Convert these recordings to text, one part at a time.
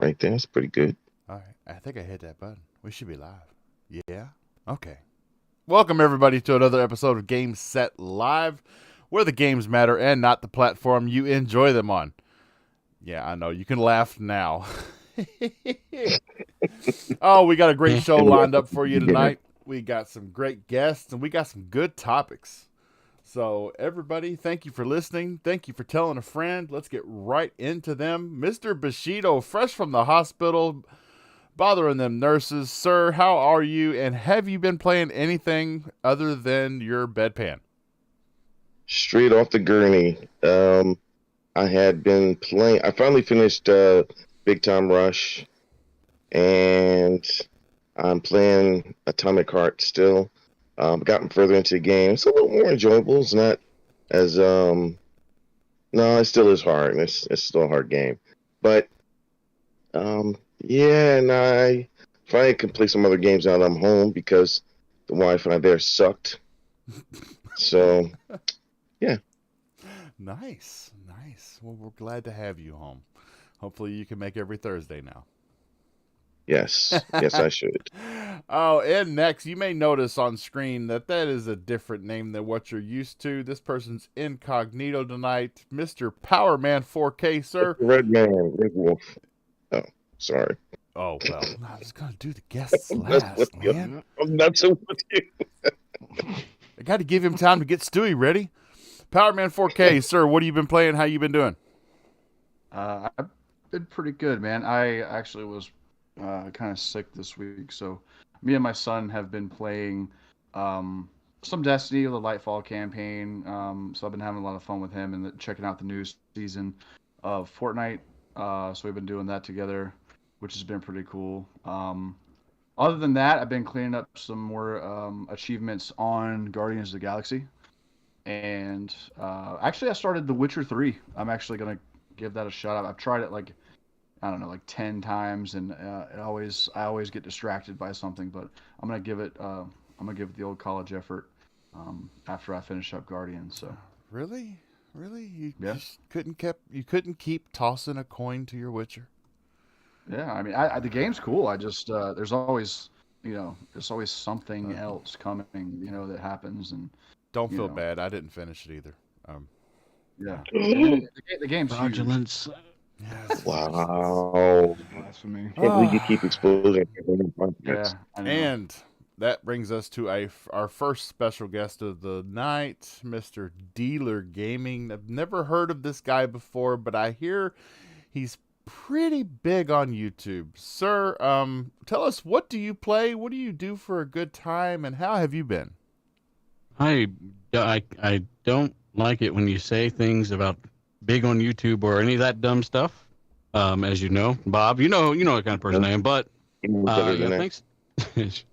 right there. It's pretty good. All right. I think I hit that button. We should be live. Yeah? Okay. Welcome, everybody, to another episode of Game Set Live, where the games matter and not the platform you enjoy them on. Yeah, I know. You can laugh now. Oh, we got a great show And lined up for you yeah, tonight. We got some great guests, and we got some good topics. So, everybody, thank you for listening. Thank you for telling a friend. Let's get right into them. Mr. Bushido, fresh from the hospital, bothering them nurses. Sir, how are you? And have you been playing anything other than your bedpan? straight off the gurney. I had been playing. I finally finished Big Time Rush, and I'm playing Atomic Heart still. Gotten further into the game. It's a little more enjoyable. It's not as no, it still is hard. It's still a hard game, but yeah, and I finally can play some other games now that I'm home because the Wi-Fi there sucked. So yeah, Nice, nice. Well, we're glad to have you home. Hopefully, you can make every Thursday now. yes, I should. Oh, and next, you may notice on screen that is a different name than what you're used to. This person's incognito tonight, Mr. Powerman 4K, sir. Red Man, Red Wolf. Oh, sorry. Oh, well, I was going to do the guests I'm messing with last, you. man. I'm messing with you. I got to give him time to get Stewie ready. Powerman 4K, sir, what have you been playing? How you been doing? I've been pretty good, man. I actually was kind of sick this week, so me and my son have been playing some Destiny, the Lightfall campaign. So I've been having a lot of fun with him and checking out the new season of Fortnite. So we've been doing that together, which has been pretty cool. Other than that, I've been cleaning up some more achievements on Guardians of the Galaxy. And actually, I started The Witcher 3. I'm actually gonna give that a shot. I've tried it like I don't know, like 10 times, and I always get distracted by something. But I'm gonna give it the old college effort after I finish up Guardian. So Really? Really? You yeah, just couldn't keep tossing a coin to your Witcher? yeah. I mean, the game's cool. I just there's always something else coming, that happens, and Don't you feel know, bad. I didn't finish it either. yeah. Oh, The game's huge. Fraudulence. Yes. wow. Blasphemy. Can't believe you keep Ah, exposing everything on Yeah, podcast. I know. and that brings us to our first special guest of the night, Mr. Dealer Gaming. I've never heard of this guy before, but I hear he's pretty big on YouTube. Sir, tell us, what do you play? What do you do for a good time, and how have you been? I, I don't like it when you say things about big on YouTube or any of that dumb stuff. As you know, Bob, you know what kind of person I am. But Even better than yeah, that. thanks.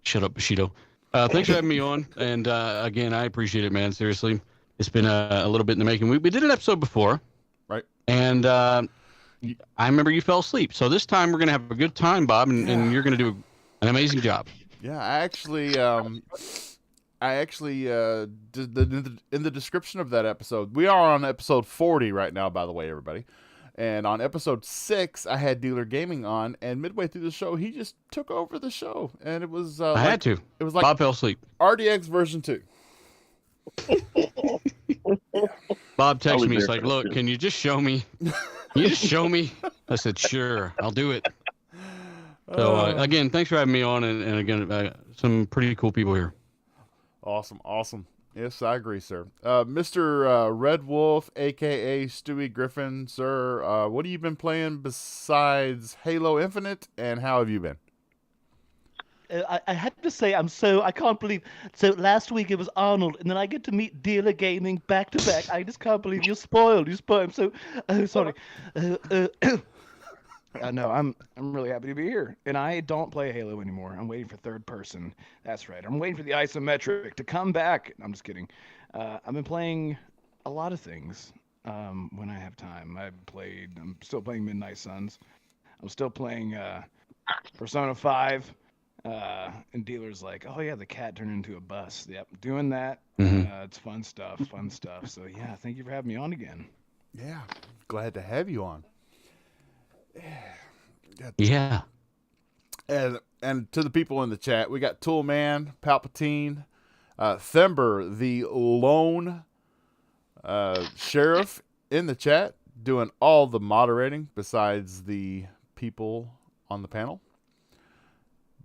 Shut up, Bushido. Thanks for having me on. And again, I appreciate it, man. Seriously, it's been a little bit in the making. We did an episode before, Right? and I remember you fell asleep. So this time we're gonna have a good time, Bob, and Yeah. you're gonna do an amazing job. Yeah, I actually did in the description of that episode. We are on episode 40 right now, by the way, everybody. And on episode 6, I had Dealer Gaming on, and midway through the show, he just took over the show, and it was I had to. it was like Bob fell asleep. RDX version 2. Bob I texted was me. He's there like, for that "Look, too. can you just show me? Can you just show me?" I said, "Sure, I'll do it." So Uh, again, thanks for having me on, and again, some pretty cool people here. Awesome, awesome. Yes, I agree, sir. Mr. Red Wolf, aka Stewie Griffin, sir. What have you been playing besides Halo Infinite, and how have you been? I had to say I can't believe. So last week it was Arnold, and then I get to meet Dealer Gaming back to back. I just can't believe you're spoiled. You spoiled. I'm so sorry. Uh, uh, no, I'm really happy to be here, and I don't play Halo anymore. I'm waiting for third person. That's right. I'm waiting for the isometric to come back. I'm just kidding. I've been playing a lot of things when I have time. I'm still playing Midnight Suns. I'm still playing Persona 5. And dealer's like, oh yeah, the cat turned into a bus. Yep, doing that. Hmm. It's fun stuff, fun stuff. So yeah, thank you for having me on again. Yeah, glad to have you on. Yeah. And to the people in the chat, we got Toolman, Palpatine, Thember, the lone sheriff in the chat, doing all the moderating besides the people on the panel.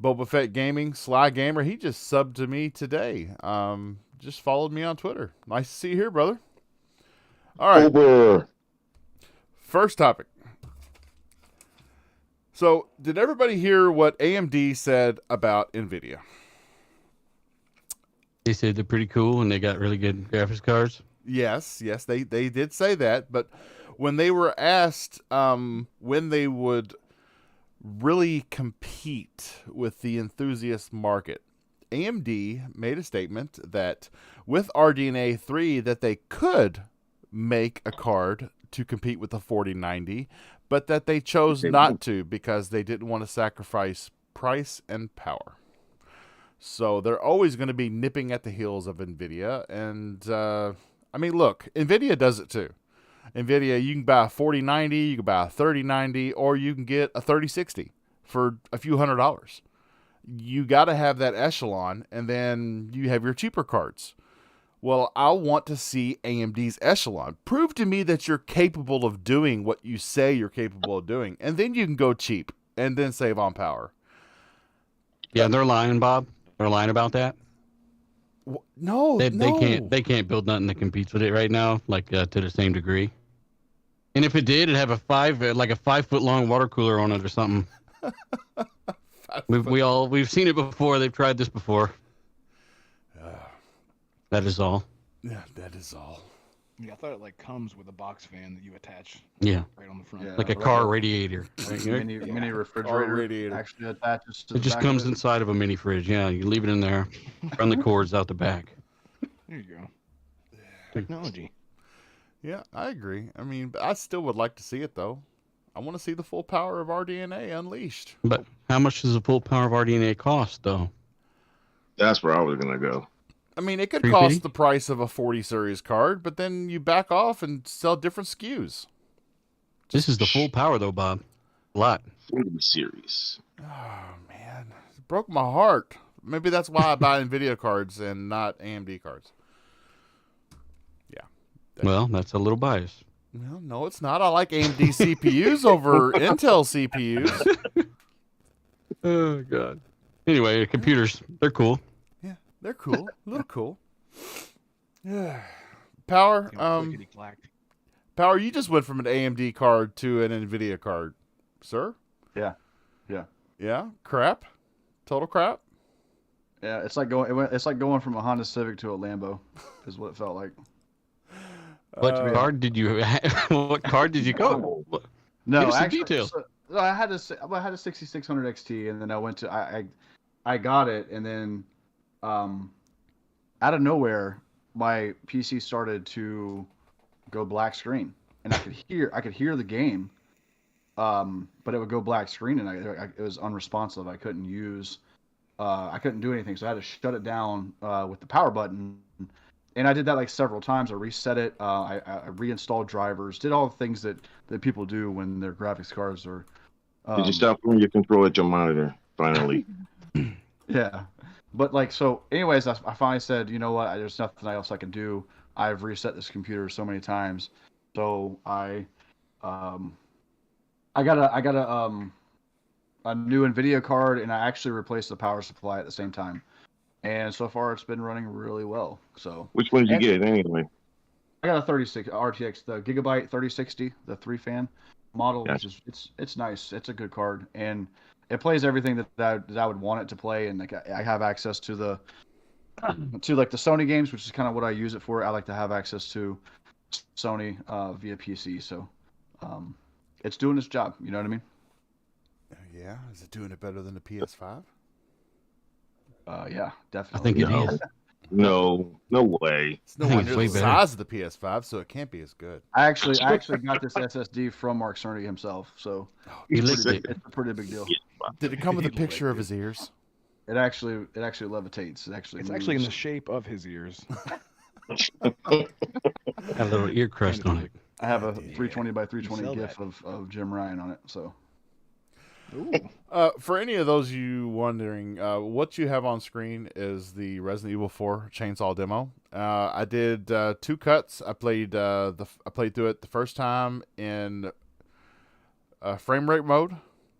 Boba Fett Gaming, Sly Gamer, he just subbed to me today. Just followed me on Twitter. Nice to see you here, brother. All right. Over. First topic. So, did everybody hear what AMD said about NVIDIA? They said they're pretty cool and they got really good graphics cards. Yes, they did say that. But when they were asked when they would really compete with the enthusiast market, AMD made a statement that with RDNA 3 that they could make a card to compete with the 4090, but that they chose not to because they didn't want to sacrifice price and power. So they're always going to be nipping at the heels of NVIDIA. And, I mean, look, NVIDIA does it too. NVIDIA, you can buy a 4090, you can buy a 3090, or you can get a 3060 for a few $100s. You got to have that echelon, and then you have your cheaper cards. Well, I want to see AMD's echelon. Prove to me that you're capable of doing what you say you're capable of doing, and then you can go cheap and then save on power. Yeah, they're lying, Bob. They're lying about that. No, they can't build nothing that competes with it right now, like to the same degree. And if it did, it'd have a 5-foot long water cooler on it or something. We've seen it before. They've tried this before. That is all. Yeah, that is all. Yeah, I thought it like comes with a box fan that you attach. Yeah. Right on the front. Yeah, like a car radiator. Mini refrigerator radiator. actually attaches to It the just back comes of it. inside of a mini fridge. Yeah, you leave it in there, run the cords out the back. There you go. Technology. Yeah, I agree. I mean, but I still would like to see it, though. I want to see the full power of RDNA unleashed. But how much does the full power of RDNA cost, though? That's where I was gonna go. I mean, it could 350? cost the price of a 40 series card, but then you back off and sell different SKUs. This is the full power, though, Bob. A lot. 40 series. Oh, man. It broke my heart. Maybe that's why I buy NVIDIA cards and not AMD cards. Yeah. Well, that's a little biased. No, it's not. I like AMD CPUs over Intel CPUs. Oh, God. Anyway, computers, they're cool. Yeah, they're cool. A little cool. Yeah. Power, Clickety-clack. Power, you just went from an AMD card to an NVIDIA card, sir? Yeah. Yeah? Crap? Total crap? Yeah, it's like going from a Honda Civic to a Lambo, is what it felt like. What card did you? What card did you go? No, Give us the actually, details. so I had a 6600 XT, and then I went to I got it, and then out of nowhere, my PC started to go black screen, and I could hear the game, but it would go black screen, and it was unresponsive. I couldn't do anything, so I had to shut it down with the power button. And I did that like several times. I reset it. I reinstalled drivers. Did all the things that people do when their graphics cards are. Did you stop when you control at your monitor? Finally. Yeah, but like so. Anyways, I finally said, you know what? There's nothing else I can do. I've reset this computer so many times, so I got a new NVIDIA card, and I actually replaced the power supply at the same time. And so far, it's been running really well. So Which one did you get anyway? I got a 36 RTX, the Gigabyte 3060, the 3-fan model. Gotcha. Which is it's nice. It's a good card, and it plays everything that I would want it to play. And like I have access to the like the Sony games, which is kind of what I use it for. I like to have access to Sony via PC. So it's doing its job. You know what I mean? Yeah. Is it doing it better than the PS5? Yeah, I definitely. think it is. No way. It's no I think wonder it's way the better. size of the PS5, so it can't be as good. I actually got this SSD from Mark Cerny himself, so He licked it. it's a pretty big deal. Did it come with a picture of his ears? It actually levitates. It's actually in the moves. shape of his ears. Got a little ear crust on it. I have a Yeah. 320 by You 320 sell GIF of Jim Ryan on it. So Ooh. For any of those you wondering, what you have on screen is the Resident Evil 4 Chainsaw demo. I did 2 cuts. I played I played through it the first time in frame rate mode,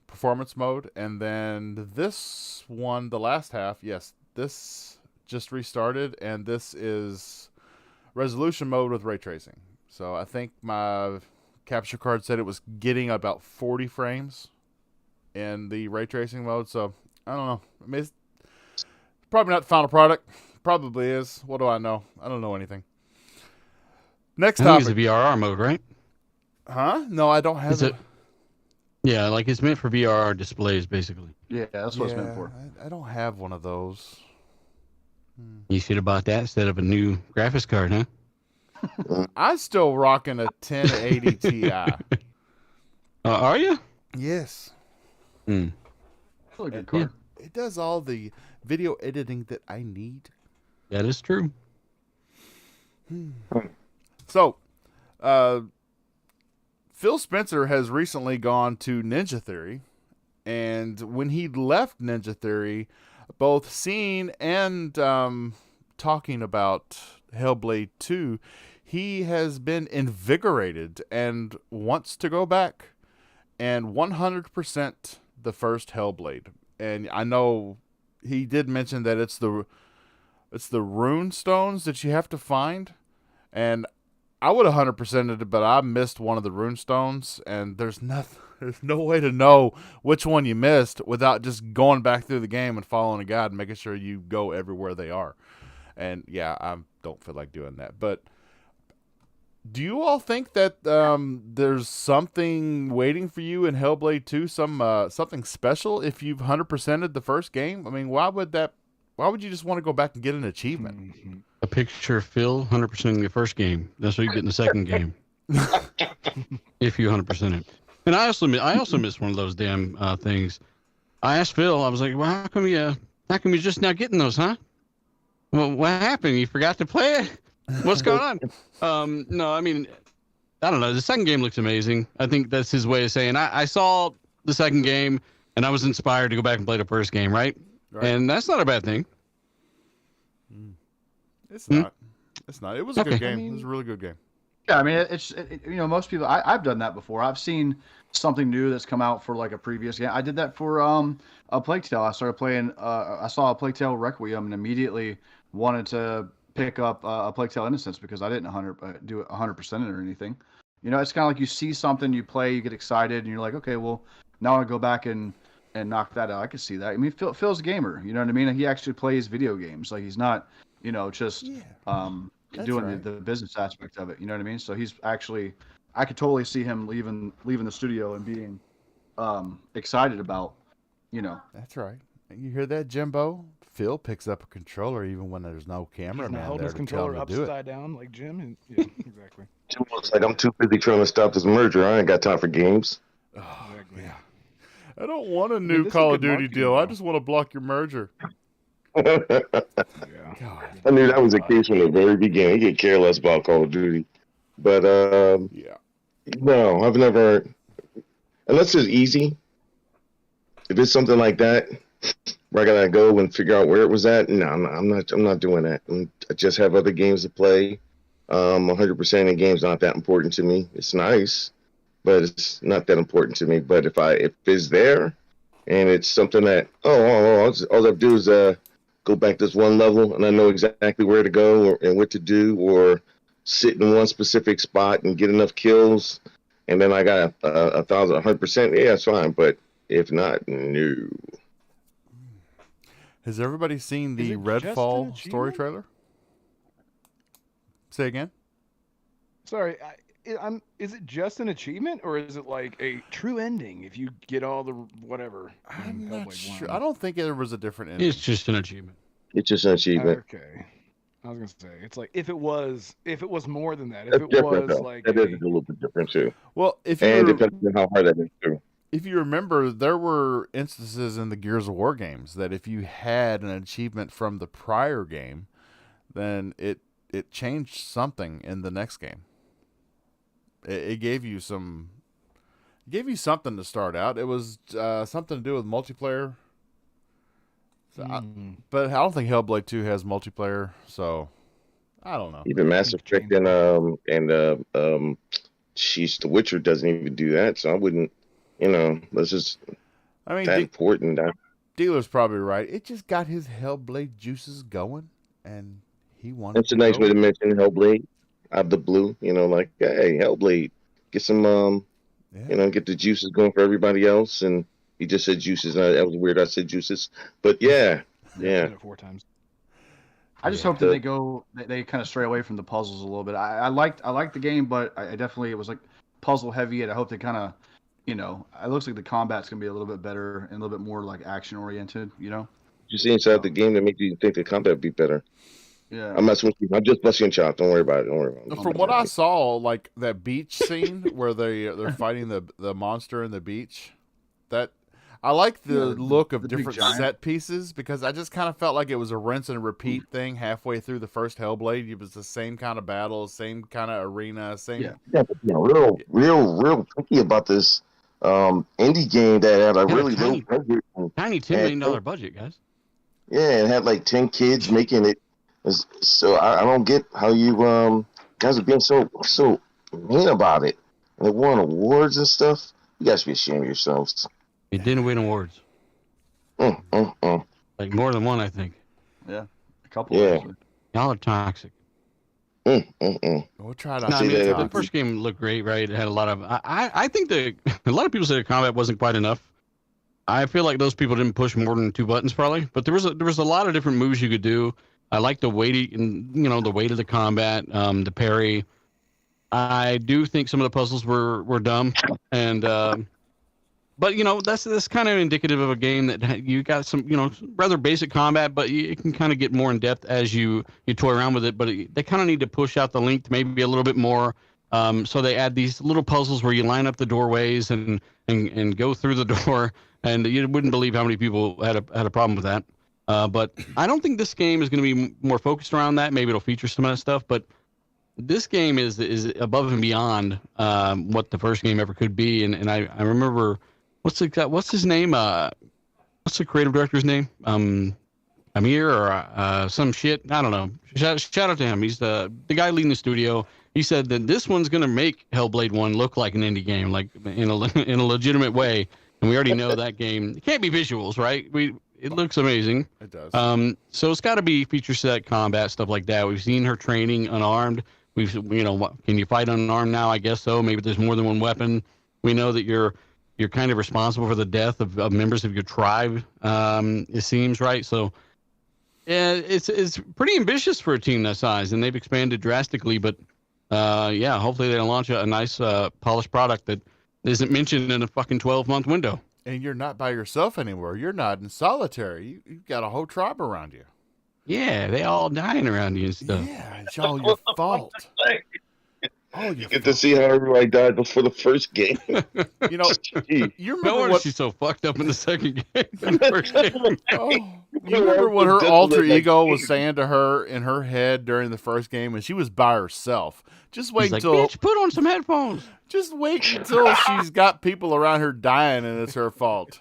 performance mode, and then this one, the last half. Yes, this just restarted, and this is resolution mode with ray tracing. So I think my capture card said it was getting about 40 frames in the ray tracing mode. So I don't know. I mean, it's probably not the final product. Probably is. What do I know? I don't know anything. Next I think topic. it's a VRR mode, right? Huh? No, I don't have Is it? Yeah, like it's meant for VRR displays, basically. Yeah, that's what it's meant for. I don't have one of those. You should have bought that instead of a new graphics card, huh? I'm still rocking a 1080 Ti. Are you? Yes. Really good card. It does all the video editing that I need. That is true. So, Phil Spencer has recently gone to Ninja Theory, and when he left Ninja Theory, both seeing and talking about Hellblade 2, he has been invigorated and wants to go back and 100% the first Hellblade. And I know he did mention that it's the rune stones that you have to find, and I would 100%ed it, but I missed one of the rune stones, and there's no way to know which one you missed without just going back through the game and following a guide and making sure you go everywhere they are. And yeah, I don't feel like doing that. But do you all think that there's something waiting for you in Hellblade 2, something special if you've 100%ed the first game? I mean, why would you just want to go back and get an achievement? A picture of Phil 100% in the first game. That's what you get in the second game. If you 100% it. And I also missed one of those damn things. I asked Phil, I was like, well, how come you just now getting those, huh? Well, what happened? You forgot to play it? What's going on? No, I mean, I don't know. The second game looks amazing. I think that's his way of saying, I saw the second game and I was inspired to go back and play the first game, right? And that's not a bad thing. It's not. It's not. It was a good game. It was a really good game. Yeah, I mean, most people. I've done that before. I've seen something new that's come out for like a previous game. I did that for a Plague Tale. I started playing. I saw a Plague Tale Requiem and immediately wanted to pick up a Plague Tale Innocence because I didn't do it 100% or anything. You know, it's kind of like you see something, you play, you get excited, and you're like, okay, well, now I want to go back and knock that out. I can see that. I mean, Phil's a gamer. You know what I mean? He actually plays video games. Like he's not, just doing the business aspect of it. You know what I mean? So he's actually, I could totally see him leaving the studio and being excited about, That's right. You hear that, Jimbo? Phil picks up a controller even when there's no cameraman there holding his to controller tell him to do it. upside down like Jim. And, yeah, exactly. Jim looks like I'm too busy trying to stop this merger. I ain't got time for games. Oh, Exactly. yeah. I don't want a mean, new this is Call of good Duty marketing, deal. I though. just want to block your merger. Yeah. God. I knew that was the case from the very beginning. He could care less about Call of Duty. But, Yeah. no, I've never, unless it's easy. If it's something like that, where I gotta go and figure out where it was at, no, I'm not doing that. I just have other games to play. 100% in games not that important to me. It's nice, but it's not that important to me. But if it's there, and it's something that all I have to do is go back this one level, and I know exactly where to go and what to do, or sit in one specific spot and get enough kills, and then I got 100%. Yeah, it's fine. But if not, no. Has everybody seen the it just Redfall an story achievement? trailer? Say again? Sorry, is it just an achievement or is it like a true ending if you get all the whatever? I'm in not Hellblade sure. 1? I don't think there was a different ending. It's just an achievement. It's just an achievement. Okay. I was gonna say it's like if it was more than that, if That's it different, was though. like That is a little bit different, too. Well, if And you depending on how hard that is, too. if you remember, there were instances in the Gears of War games that if you had an achievement from the prior game, then it changed something in the next game. It gave you some gave you something to start out. It was something to do with multiplayer. So but I don't think Hellblade 2 has multiplayer, so I don't know. Even Mass Effect and The Witcher doesn't even do that, so I wouldn't, this is that important. Dealer's probably right. It just got his Hellblade juices going, and he wanted. That's a nice way to mention Hellblade out of the blue. Like, hey, Hellblade, get some, get the juices going for everybody else. And he just said juices. That was weird. I said juices, but yeah. I said it 4 times. I just hope that they kind of stray away from the puzzles a little bit. I liked the game, but I definitely, it was like puzzle heavy, and I hope they kind of, it looks like the combat's gonna be a little bit better and a little bit more like action oriented. You see inside the game that make you think the combat would be better. Yeah, I'm just busting your chops. Don't worry about it. From what I saw, like that beach scene where they're fighting the monster in the beach, that I like the look of different set pieces, because I just kind of felt like it was a rinse and repeat thing halfway through the first Hellblade. It was the same kind of battle, same kind of arena, same. Yeah, but, real tricky about this indie game that had a really low budget. Tiny $10 million budget, guys. Yeah, it had like 10 kids making it. So I don't get how you guys are being so mean about it. And they won awards and stuff. You guys should be ashamed of yourselves. It didn't win awards. Like more than one, I think. Yeah, a couple. Yeah. Y'all are toxic. We'll try to. No, I mean, the first game looked great, right? It had a lot of. I think a lot of people said the combat wasn't quite enough. I feel like those people didn't push more than 2 buttons, probably. But there was a lot of different moves you could do. I like the weight, the weight of the combat, the parry. I do think some of the puzzles were dumb, and but that's kind of indicative of a game that you got some rather basic combat, but it can kind of get more in depth as you toy around with it. But they kind of need to push out the length maybe a little bit more. So they add these little puzzles where you line up the doorways and go through the door, and you wouldn't believe how many people had a problem with that. But I don't think this game is going to be more focused around that. Maybe it'll feature some of that stuff, but this game is above and beyond what the first game ever could be. And I remember what's his name? What's the creative director's name? Amir or some shit. I don't know. Shout out to him. He's the guy leading the studio. He said that this one's going to make Hellblade 1 look like an indie game, like in a legitimate way. And we already know that game. It can't be visuals, right? It looks amazing. It does. So it's got to be feature set combat, stuff like that. We've seen her training unarmed. Can you fight unarmed now? I guess so. Maybe there's more than one weapon. We know that you're kind of responsible for the death of members of your tribe. It seems, right? So yeah, it's pretty ambitious for a team that size, and they've expanded drastically. But hopefully they'll launch a nice polished product that isn't mentioned in a fucking 12-month window. And you're not by yourself anymore. You're not in solitary. You've got a whole tribe around you. Yeah, they all dying around you and stuff. Yeah, it's all your fault. You get to see how everybody died before the first game. You remember no wonder she's so fucked up in the second game. First game. You remember what her alter ego was saying to her in her head during the first game, and she was by herself. Just wait until bitch, put on some headphones. Just wait until she's got people around her dying, and it's her fault.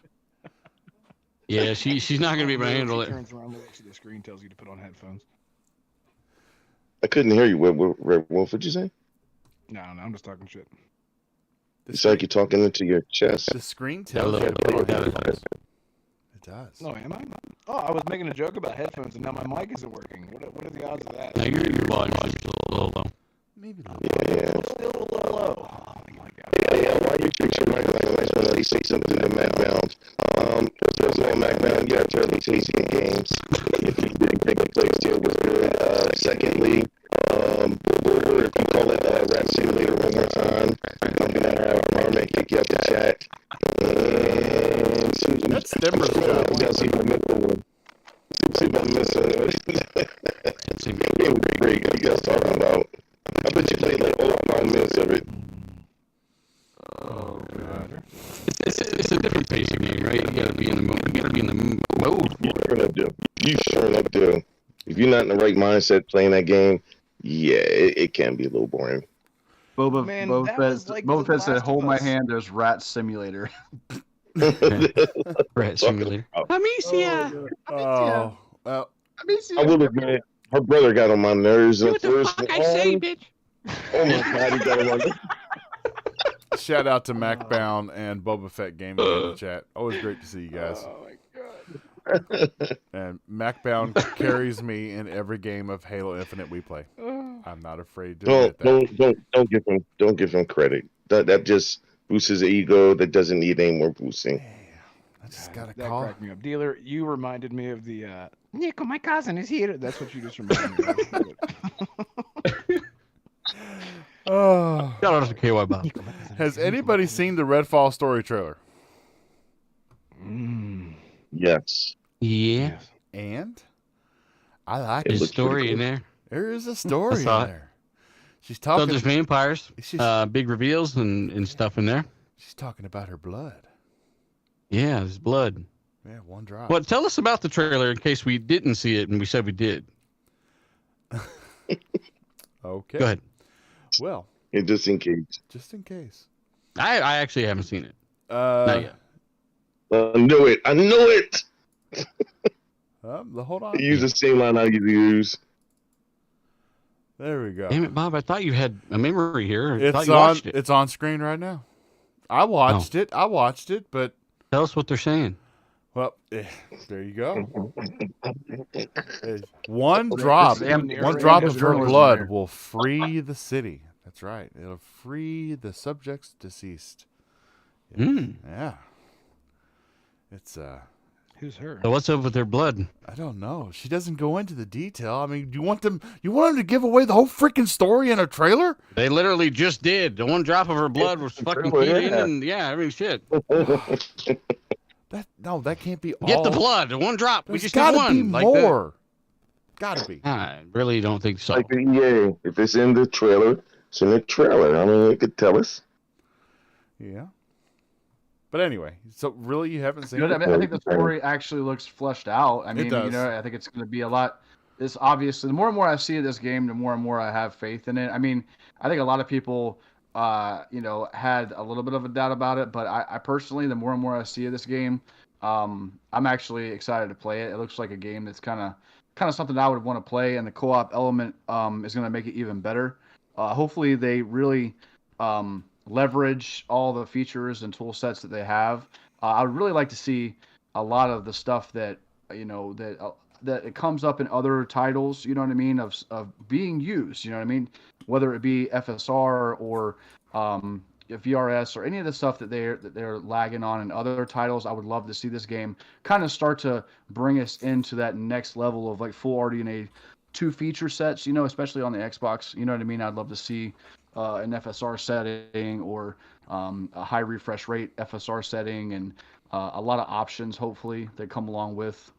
Yeah, she's not gonna be able to handle it. Turns around, looks at the screen, tells you to put on headphones. I couldn't hear you. What what'd you say? No, I'm just talking shit. It's like you're talking into your chest. The screen tells you to put on headphones. It does. No, am I? Oh, I was making a joke about headphones, and now my mic isn't working. What are the odds of that? Now your volume's just a little low. Maybe a little. Yeah. Still a little low. Oh my god. Yeah. Why you treat your mic like a nice one? At least say something to MacBound. First of all, MacBound, you have fairly tasty games. If you didn't think the Plague Tale was good. Secondly, if you call it Rap Simulator one more time, I'm gonna have Marmon kick you out the chat. And that's Stemmer's job. You gotta see my mental one. See my mental one. It was great. What you guys talking about? I bet you played like all 5 minutes of it. Oh god. It's a different pace of game, right? You gotta be in the mode. You sure enough do. If you're not in the right mindset playing that game, yeah, it can be a little boring. Man, that was like Boba The Fett said, Last of "Hold my Us. hand." There's Rat Simulator. Rat Simulator. Amicia. Oh, well, I will admit, her brother got on my nerves Do at what the first. fuck I say, bitch. Oh my god, he got on my nerves. shout out to MacBound and Boba Fett Gaming in the chat. Always great to see you guys. Oh my god. And MacBound carries me in every game of Halo Infinite we play. I'm not afraid to admit that. Don't give him credit. That just boosts his ego. That doesn't need any more boosting. I just got a That call. cracked me up. Dealer, you reminded me of the Nico, my cousin is here. That's what you just reminded me of. Oh, Shout out to KY Bob. has anybody seen the Redfall story trailer? Yes. Yeah. And I like It There's a looks pretty story cool. in there. There is a story in saw it. there. She's So talking. there's vampires, She's, big reveals and stuff in there. she's talking about her blood. Yeah, there's blood. Yeah, one drop. What? Tell us about the trailer in case we didn't see it and we said we did. Okay. Go ahead. Well, And just in case. just in case. I actually haven't seen it. Not yet. I knew it. I knew it. Hold on. I use the same line I used to use. There we go. Damn it, Bob! I thought you had a memory here. I thought It's you on. watched it. It's on screen right now. I watched it. I watched it, but Tell us what they're saying. well, there you go. One drop. One drop of her journalism blood here. will free the city. That's right. It'll free the subjects deceased. Mm. Yeah. It's Who's her? So what's up with their blood? I don't know. She doesn't go into the detail. I mean, do you want them? You want them to give away the whole freaking story in a trailer? They literally just did. The one drop of her blood was fucking trailer, keyed in, yeah. and yeah, I mean shit. That can't be all. Get the blood. The one drop. We There's just gotta need one. be Like more. Gotta be. I really don't think so. Like the EA. If it's in the trailer, it's in the trailer. I mean, it could tell us. Yeah. But anyway, so really you haven't seen You know, it? I think the story actually looks fleshed out. I mean, you does. know, I think it's going to be a lot. It's obviously the more and more I see this game, the more and more I have faith in it. I mean, I think a lot of people, you know, had a little bit of a doubt about it, but I personally, the more and more I see of this game, I'm actually excited to play it. It looks like a game that's kind of something I would want to play, and the co-op element is going to make it even better. Hopefully, they really leverage all the features and tool sets that they have. I would really like to see a lot of the stuff that you know that it comes up in other titles. You know what I mean? Of being used. You know what I mean? Whether it be FSR or VRS or any of the stuff that they're lagging on in other titles, I would love to see this game kind of start to bring us into that next level of like full RDNA 2 feature sets. You know, especially on the Xbox. You know what I mean? I'd love to see an FSR setting or a high refresh rate FSR setting and a lot of options hopefully that come along with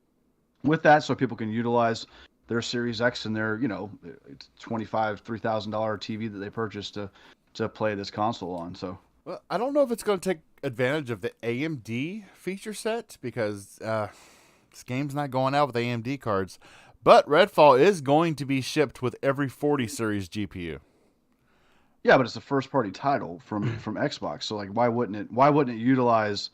that, so people can utilize their Series X and their $2,500, $3,000 TV that they purchased to play this console on. So Well, I don't know if it's going to take advantage of the AMD feature set because this game's not going out with AMD cards. But Redfall is going to be shipped with every 40 series GPU. yeah, but it's a first party title from Xbox, so like why wouldn't it utilize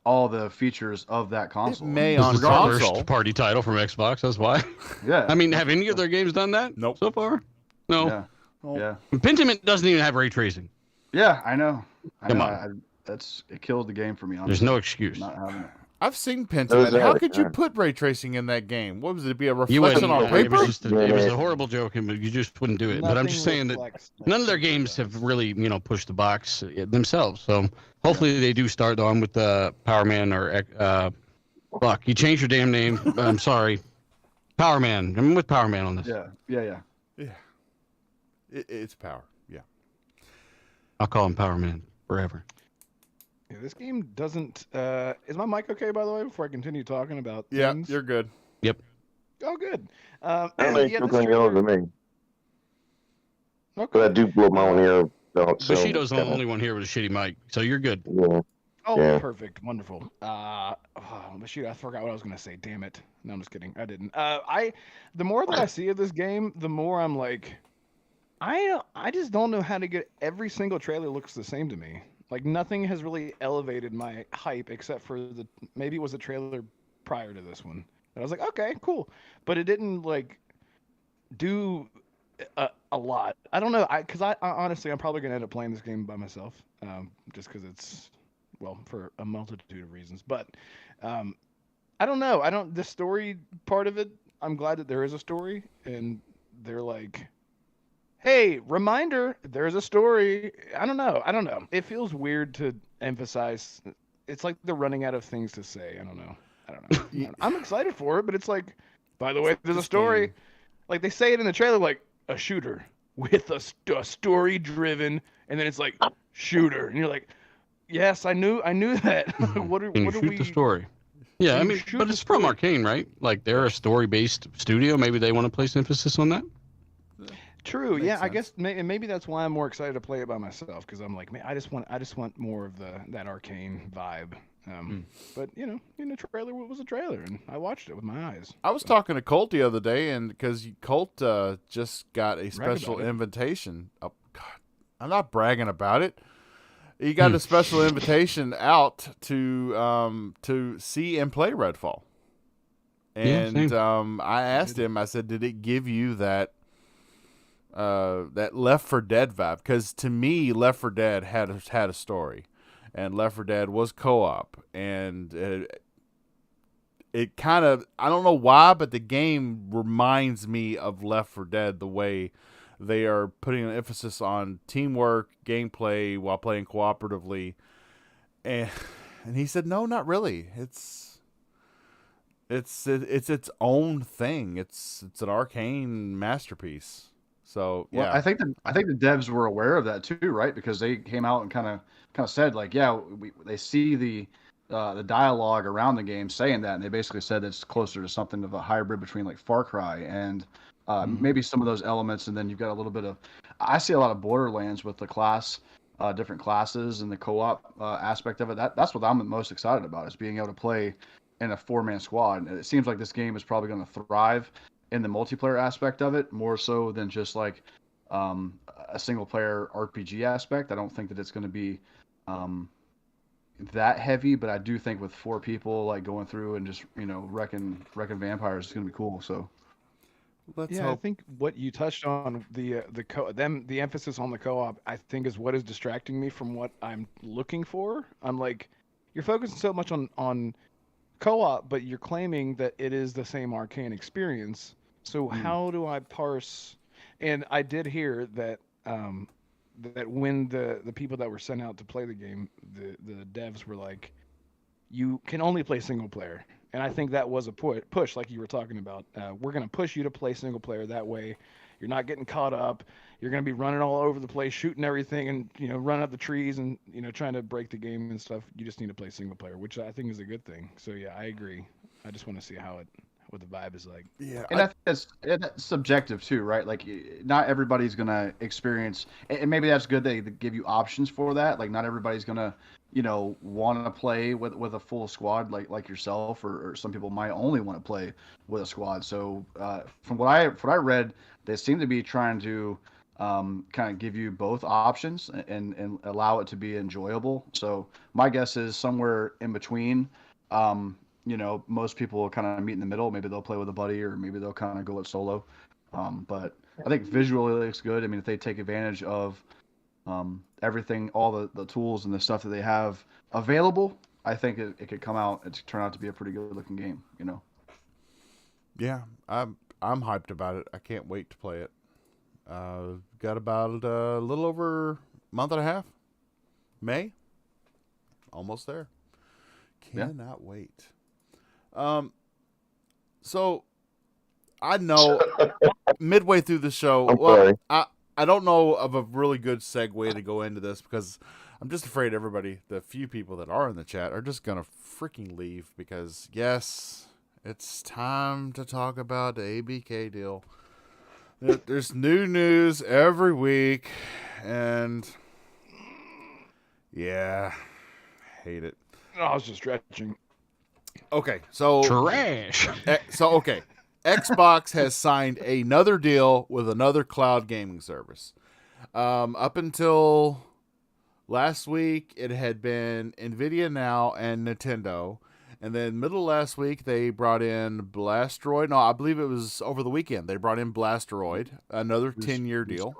all the features of that console? It may This on is the console. first party title from Xbox. That's why. Yeah. I mean, have any of their games done that? Nope. So far, no. Yeah. Well, Yeah. Pentiment doesn't even have ray tracing. Yeah, I know. Come know. on. It killed the game for me. There's honestly. no excuse. Not having it. I've seen Those Pentiment. How are- could you put ray tracing in that game? What was it? To be a You reflection wouldn't. on It paper? was just it was a horrible joke, and you just wouldn't do it. But I'm just saying that none of their games have really, pushed the box themselves. So hopefully they do start on with Power Man or fuck. You changed your damn name. I'm sorry, Power Man. I'm with Power Man on this. Yeah. Yeah. It's power. Yeah. I'll call him Power Man forever. Yeah, this game doesn't. Is my mic okay, by the way? Before I continue talking about Yeah, things? you're good. Oh, good. I don't know if yeah, you're this going to yell trailer- at me, Okay. but I do blow my own ear out. So, Bushido's the only one here with a shitty mic, so you're good. Yeah. Oh, Yeah. perfect, wonderful. Shoot, I forgot what I was gonna say. Damn it! No, I'm just kidding. I didn't. The more that I see of this game, the more I'm I just don't know how to get every single trailer looks the same to me. Like nothing has really elevated my hype except for maybe it was the trailer prior to this one. And I was like, okay, cool, but it didn't like do a lot. I don't know. Because I honestly, I'm probably gonna end up playing this game by myself, just because it's well for a multitude of reasons. But I don't know. I don't the story part of it. I'm glad that there is a story, and they're like, hey, reminder, there's a story. I don't know. I don't know. It feels weird to emphasize. It's like they're running out of things to say. I don't know. I don't know. I'm excited for it, but it's like, by the way, there's a story. Like they say it in the trailer, like a shooter with a story driven, and then it's like shooter, and you're like, yes, I knew that. what are Can you what are shoot we? the story? Yeah, I you mean, shoot but the it's from story. Arcane, right? Like they're a story-based studio. Maybe they want to place emphasis on that. True. Makes Yeah, I sense. guess maybe that's why I'm more excited to play it by myself because I'm like, man, I just want more of that Arcane vibe. But in the trailer, it was a trailer, and I watched it with my eyes. I was talking to Colt the other day, and because Colt just got a Brag special about it. invitation. Oh God, I'm not bragging about it. He got a special invitation out to see and play Redfall. And same. I asked him. I said, "Did it give you that Left 4 Dead vibe?" Because to me, Left 4 Dead had a story, and Left 4 Dead was co-op, and it kind of, I don't know why, but the game reminds me of Left 4 Dead, the way they are putting an emphasis on teamwork, gameplay while playing cooperatively. And he said, no, not really. It's its own thing. It's an Arcane masterpiece. So yeah, Well, I think the devs were aware of that too, right? Because they came out and kind of said like, yeah, they see the dialogue around the game saying that, and they basically said it's closer to something of a hybrid between like Far Cry and maybe some of those elements, and then you've got a little bit of. I see a lot of Borderlands with the different classes and the co-op aspect of it. That's what I'm most excited about is being able to play in a 4-man squad. And it seems like this game is probably going to thrive in the multiplayer aspect of it more so than just like a single player RPG aspect. I don't think that it's going to be that heavy, but I do think with 4 people like going through and just wrecking vampires is going to be cool. So let's I hope. think what you touched on the emphasis on the co-op, I think is what is distracting me from what I'm looking for. I'm like, you're focusing so much on co-op, but you're claiming that it is the same Arcane experience. So how do I parse? And I did hear that that when the people that were sent out to play the game, the devs were like, you can only play single player. And I think that was a push, like you were talking about. We're going to push you to play single player. That way, you're not getting caught up. You're going to be running all over the place, shooting everything, and running up the trees, and trying to break the game and stuff. You just need to play single player, which I think is a good thing. So yeah, I agree. I just want to see what the vibe is like. Yeah, and that's subjective too, right? Like not everybody's gonna experience, and maybe that's good they give you options for that. Like not everybody's gonna want to play with a full squad like yourself, or some people might only want to play with a squad. So from what I read, they seem to be trying to kind of give you both options and allow it to be enjoyable. So my guess is somewhere in between. Most people will kind of meet in the middle. Maybe they'll play with a buddy, or maybe they'll kind of go it solo. But I think visually it looks good. I mean, if they take advantage of everything, all the tools and the stuff that they have available, I think it could come out and turn out to be a pretty good looking game. yeah, I'm hyped about it. I can't wait to play it. Got about a little over a month and a half. May, almost there. Cannot wait. So I know midway through the show, I'm sorry. I don't know of a really good segue to go into this because I'm just afraid everybody, the few people that are in the chat, are just gonna freaking leave because yes, it's time to talk about the ABK deal. There's new news every week, and yeah, hate it. I was just stretching. Okay, so Trash. okay. Xbox has signed another deal with another cloud gaming service. Up until last week, it had been Nvidia Now and Nintendo. And then middle of last week, they brought in Blastroid. No, I believe it was over the weekend. They brought in Blastroid, another 10-year deal.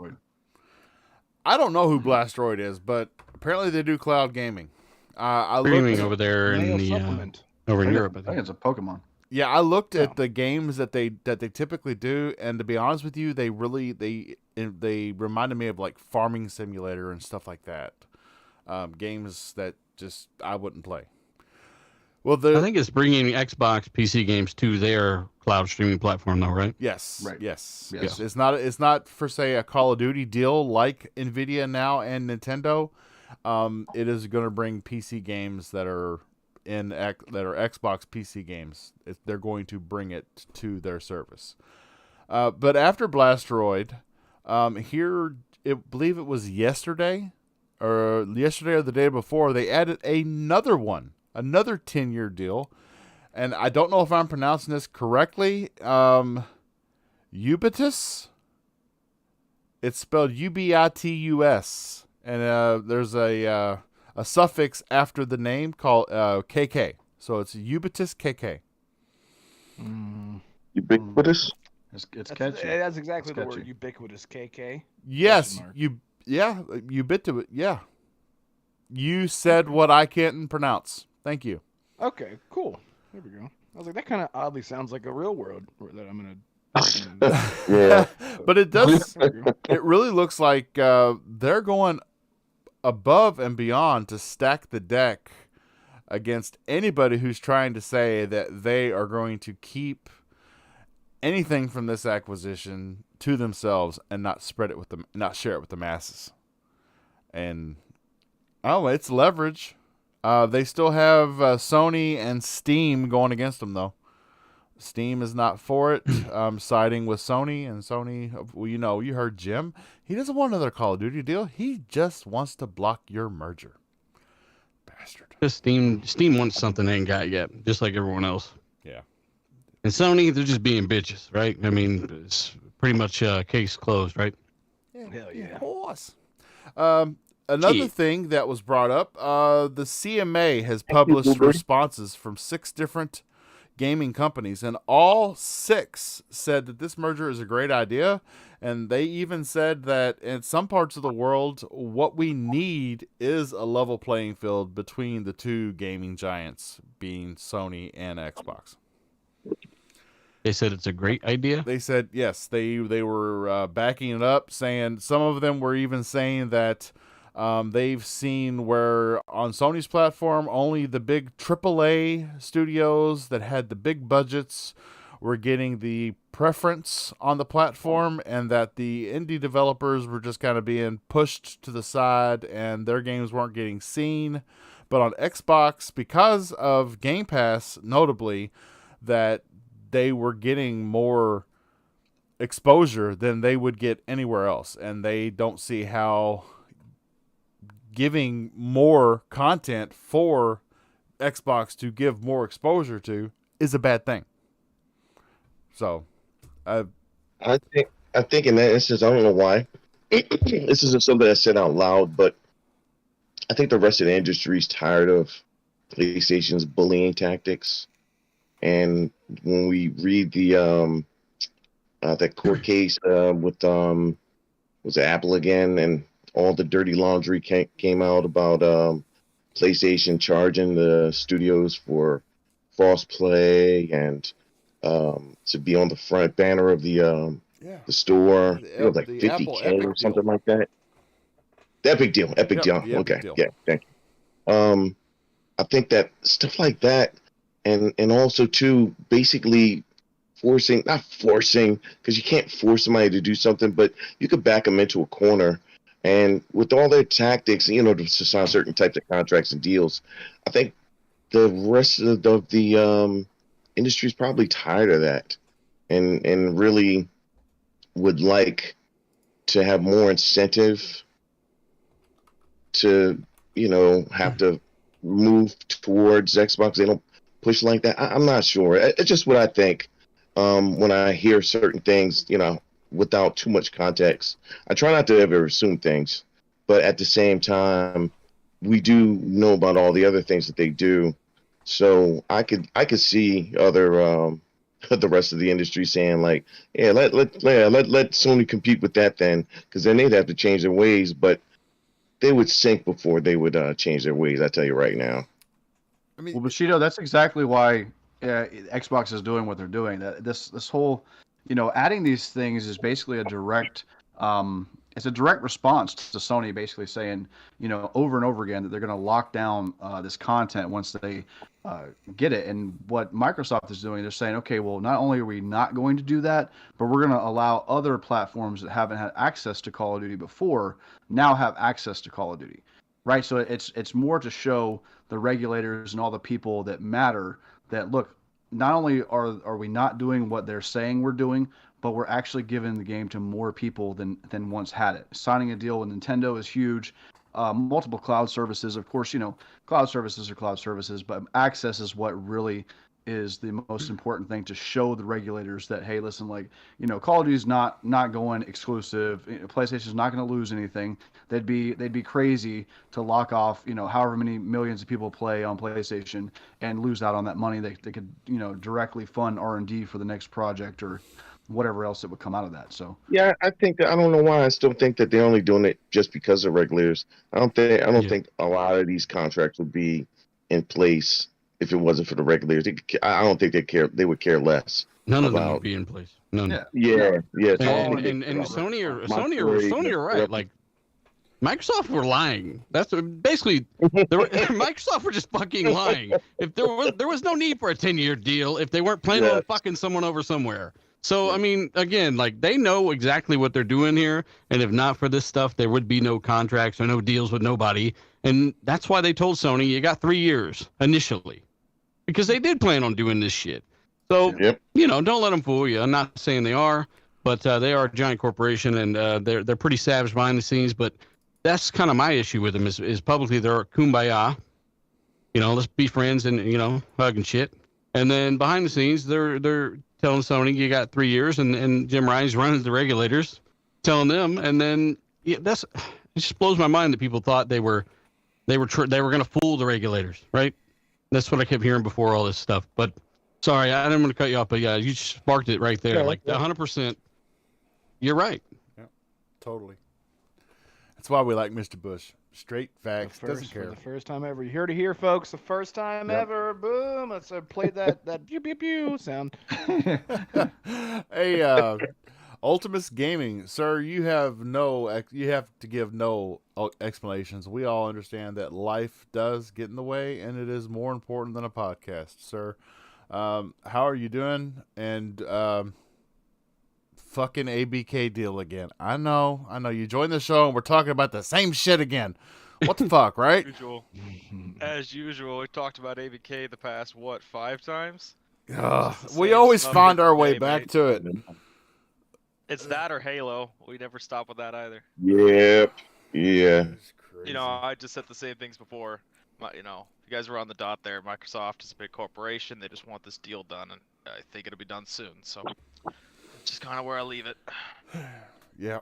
I don't know who Blastroid is, but apparently they do cloud gaming. I Streaming looked over there in Male the supplement. over in I Europe. I think think. it's a Pokemon. Yeah, I looked Yeah. at the games that they typically do, and to be honest with you, they reminded me of like Farming Simulator and stuff like that. Games that just I wouldn't play. Well, I think it's bringing Xbox PC games to their cloud streaming platform, though, right? yes, Right. yes, Yes. It's not for say a Call of Duty deal like Nvidia Now and Nintendo. It is going to bring PC games that are Xbox PC games. They're going to bring it to their service. But after Blastroid, here I believe it was yesterday or the day before, they added another 10-year deal. And I don't know if I'm pronouncing this correctly. Ubitus? It's spelled Ubitus. And there's a suffix after the name called KK. So it's Ubitus KK. Ubiquitous. It's That's catchy. that's exactly It's the word. catchy. Ubiquitous. KK. Yes, Question Ubitus. Yeah. You said what I can't pronounce. Thank you. Okay. Cool. There we go. I was like, that kind of oddly sounds like a real word that I'm gonna. Yeah. But it does. There we go. It really looks like they're going above and beyond to stack the deck against anybody who's trying to say that they are going to keep anything from this acquisition to themselves and not share it with the masses. And it's leverage. They still have Sony and Steam going against them, though. Steam is not for it, siding with Sony. And Sony, well, you heard Jim. He doesn't want another Call of Duty deal. He just wants to block your merger. Bastard. Just Steam wants something they ain't got yet, just like everyone else. Yeah. And Sony, they're just being bitches, right? I mean, it's pretty much case closed, right? Hell yeah. Horse. Another Gee. thing that was brought up, the CMA has published responses from 6 different gaming companies, and all 6 said that this merger is a great idea, and they even said that in some parts of the world, what we need is a level playing field between the two gaming giants, being Sony and Xbox. They said it's a great idea. They said yes. They were backing it up, saying some of them were even saying that they've seen where on Sony's platform only the big AAA studios that had the big budgets were getting the preference on the platform, and that the indie developers were just kind of being pushed to the side and their games weren't getting seen. But on Xbox, because of Game Pass, notably, that they were getting more exposure than they would get anywhere else, and they don't see how giving more content for Xbox to give more exposure to is a bad thing. So, I think in that instance, I don't know why. This isn't something I said out loud, but I think the rest of the industry is tired of PlayStation's bullying tactics. And when we read the that court case with was it Apple again, and all the dirty laundry came out about PlayStation charging the studios for false play and to be on the front banner of the store, like the 50K Apple Epic or something deal. like that. The Epic deal. Yep, the Epic Okay, deal. yeah, thank you. I think that stuff like that, and also too, basically not forcing, because you can't force somebody to do something, but you could back them into a corner. And with all their tactics, to sign certain types of contracts and deals, I think the rest of the industry is probably tired of that, and really would like to have more incentive to, have to move towards Xbox. They don't push like that. I'm not sure. It's just what I think. when I hear certain things, without too much context. I try not to ever assume things, but at the same time, we do know about all the other things that they do. So I could see other the rest of the industry saying like, yeah, let Sony compete with that then, because then they'd have to change their ways, but they would sink before they would change their ways. I tell you right now. I mean, Well, Bushido, that's exactly why Xbox is doing what they're doing. That this whole, adding these things is basically it's a direct response to Sony basically saying, over and over again that they're going to lock down this content once they get it. And what Microsoft is doing, they're saying, okay, well, not only are we not going to do that, but we're going to allow other platforms that haven't had access to Call of Duty before now have access to Call of Duty. Right, so it's more to show the regulators and all the people that matter that look, not only are we not doing what they're saying we're doing, but we're actually giving the game to more people than once had it. Signing a deal with Nintendo is huge. Multiple cloud services, of course, cloud services are cloud services, but access is what really is the most important thing to show the regulators that, hey, listen, like, Call of Duty's not going exclusive. PlayStation's not going to lose anything. They'd be crazy to lock off, however many millions of people play on PlayStation and lose out on that money. They could, directly fund R&D for the next project or whatever else that would come out of that. So Yeah, I think that I don't know why I still think that they're only doing it just because of regulators. I don't think a lot of these contracts would be in place if it wasn't for the regulators. I don't think they care. They would care less. None of them about- would be in place. None. Yeah. Yeah. So I And, don't think and, they and care about Sony are right. Like Microsoft were lying. That's basically Microsoft were just fucking lying. If there was no need for a 10-year deal if they weren't planning on fucking someone over somewhere. So I mean, again, like they know exactly what they're doing here, and if not for this stuff, there would be no contracts or no deals with nobody. And that's why they told Sony you got 3 years initially, because they did plan on doing this shit. So don't let them fool you. I'm not saying they are, but they are a giant corporation, and they're pretty savage behind the scenes. But that's kind of my issue with them is publicly they're kumbaya. Let's be friends and hug and shit. And then behind the scenes, they're telling Sony you got 3 years, and Jim Ryan's running the regulators, telling them, and then it just blows my mind that people thought they were going to fool the regulators, right? That's what I kept hearing before all this stuff. But sorry, I didn't want to cut you off, but yeah, you sparked it right there. 100%. You're right. Yeah, totally. That's why we like Mr. Bush. Straight facts. Doesn't care. For the first time ever. You heard it here, folks. The first time ever. Boom. Let's play that pew pew pew sound. Hey, Ultimus Gaming, sir, you have to give no explanations. We all understand that life does get in the way, and it is more important than a podcast, sir. How are you doing? And fucking ABK deal again. I know. You joined the show and we're talking about the same shit again. What the fuck, right? As usual, we talked about ABK the past 5 times? We always find our way back to it. It's that or Halo. We never stop with that either. Yep. Yeah. I just said the same things before. You guys were on the dot there. Microsoft is a big corporation. They just want this deal done, and I think it'll be done soon. So, just kind of where I leave it. Yeah.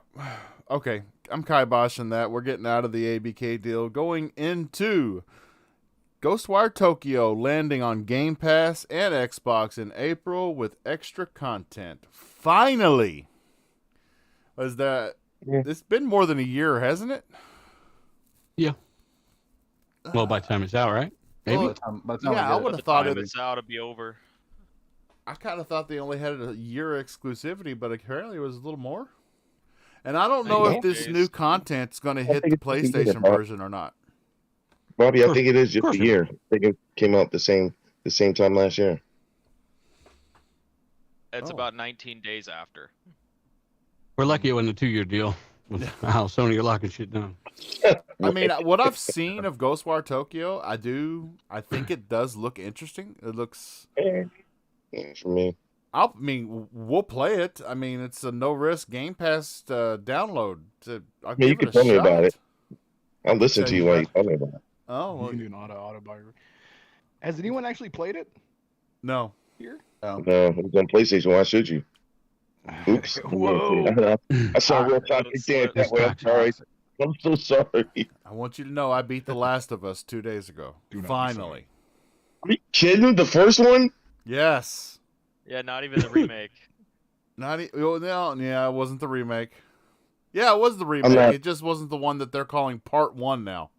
Okay. I'm kiboshing that. We're getting out of the ABK deal. Going into Ghostwire Tokyo landing on Game Pass and Xbox in April with extra content. Finally! It's been more than a year, hasn't it? Yeah. Well, by the time it's out, right? Maybe. I would have thought it's out to be over. I kind of thought they only had a year exclusivity, but apparently it was a little more. And I don't know if this new content's going to hit the PlayStation version or not. Bobby, I think it is just a year. I think it came out the same time last year. It's about 19 days after. We're lucky it wasn't a 2-year deal. With how Sony are locking shit down. I mean, what I've seen of Ghostwire Tokyo, I think it does look interesting. It looks. For me. We'll play it. I mean, it's a no-risk Game Pass download. You can tell me about it. I'll listen to you while you tell me about it. Oh, well, you can do an autobiography. Has anyone actually played it? No. Here? No, it's on PlayStation. Why should you? Oops. Whoa. I saw real Let toxic it dance slip. that way. I'm sorry. I'm so sorry. I want you to know I beat The Last of Us 2 days ago. Do not be Finally. Are you kidding? The first one? Yes. Yeah, not even the remake. Yeah, it wasn't the remake. Yeah, it was the remake. not- It just wasn't the one that they're calling Part 1 now.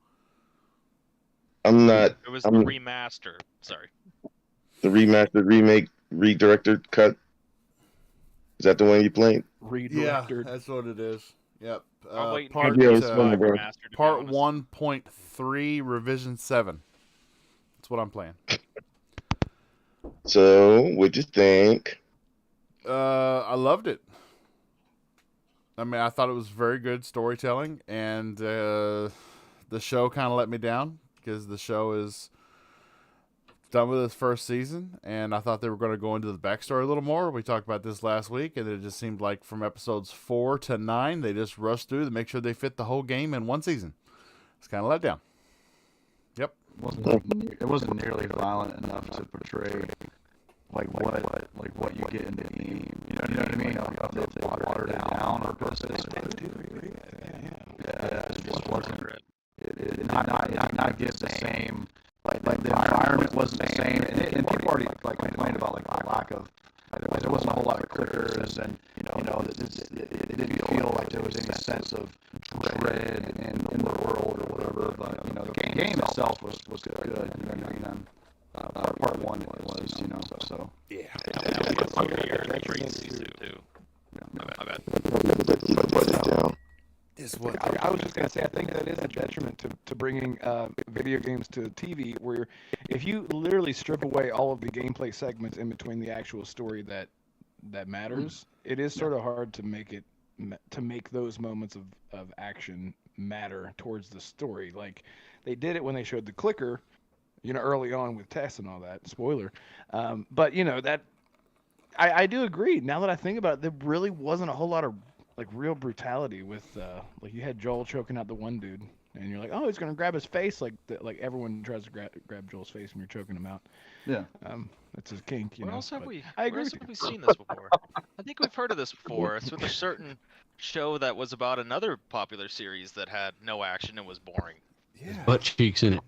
I'm not. It was the I'm remaster. Sorry. the remastered, remake, redirected cut. Is that the one you played? Redirected. That's what it is. Yep. I'm waiting part for Yeah, the it's PS5 one more. remaster. To be part honest. 1.3 revision 7. That's what I'm playing. So, what'd you think? I loved it. I mean, I thought it was very good storytelling, and the show kind of let me down because the show is done with its first season, and I thought they were going to go into the backstory a little more. We talked about this last week, and it just seemed like from episodes 4 to 9, they just rushed through to make sure they fit the whole game in one season. It's kind of let down. Yep. It wasn't nearly violent enough to portray what you get in the game. You know what I mean? Like, they watered it down or purpose. Yeah, it just wasn't. It did not give the same. Like the environment wasn't the same, and people already complained about the lack of. There wasn't a whole lot of clickers, and it didn't feel like there was any sense of dread in the world or whatever. But the game itself was good. You know what I mean? Part 1 was, so. Yeah. My bad. Is what I was just gonna say, I think that is a detriment to bringing video games to TV, where if you literally strip away all of the gameplay segments in between the actual story that matters, it is sort of hard to make those moments of action matter towards the story. Like they did it when they showed the clicker, early on with Tess and all that. Spoiler, but that I do agree. Now that I think about it, there really wasn't a whole lot of real brutality with you had Joel choking out the one dude, and you're like, oh, he's gonna grab his face, like everyone tries to grab Joel's face when you're choking him out. Yeah. That's his kink. Where else have but we? I agree Where else with have you. we seen this before? I think we've heard of this before. It's with a certain show that was about another popular series that had no action and was boring. Yeah. Butt cheeks in it.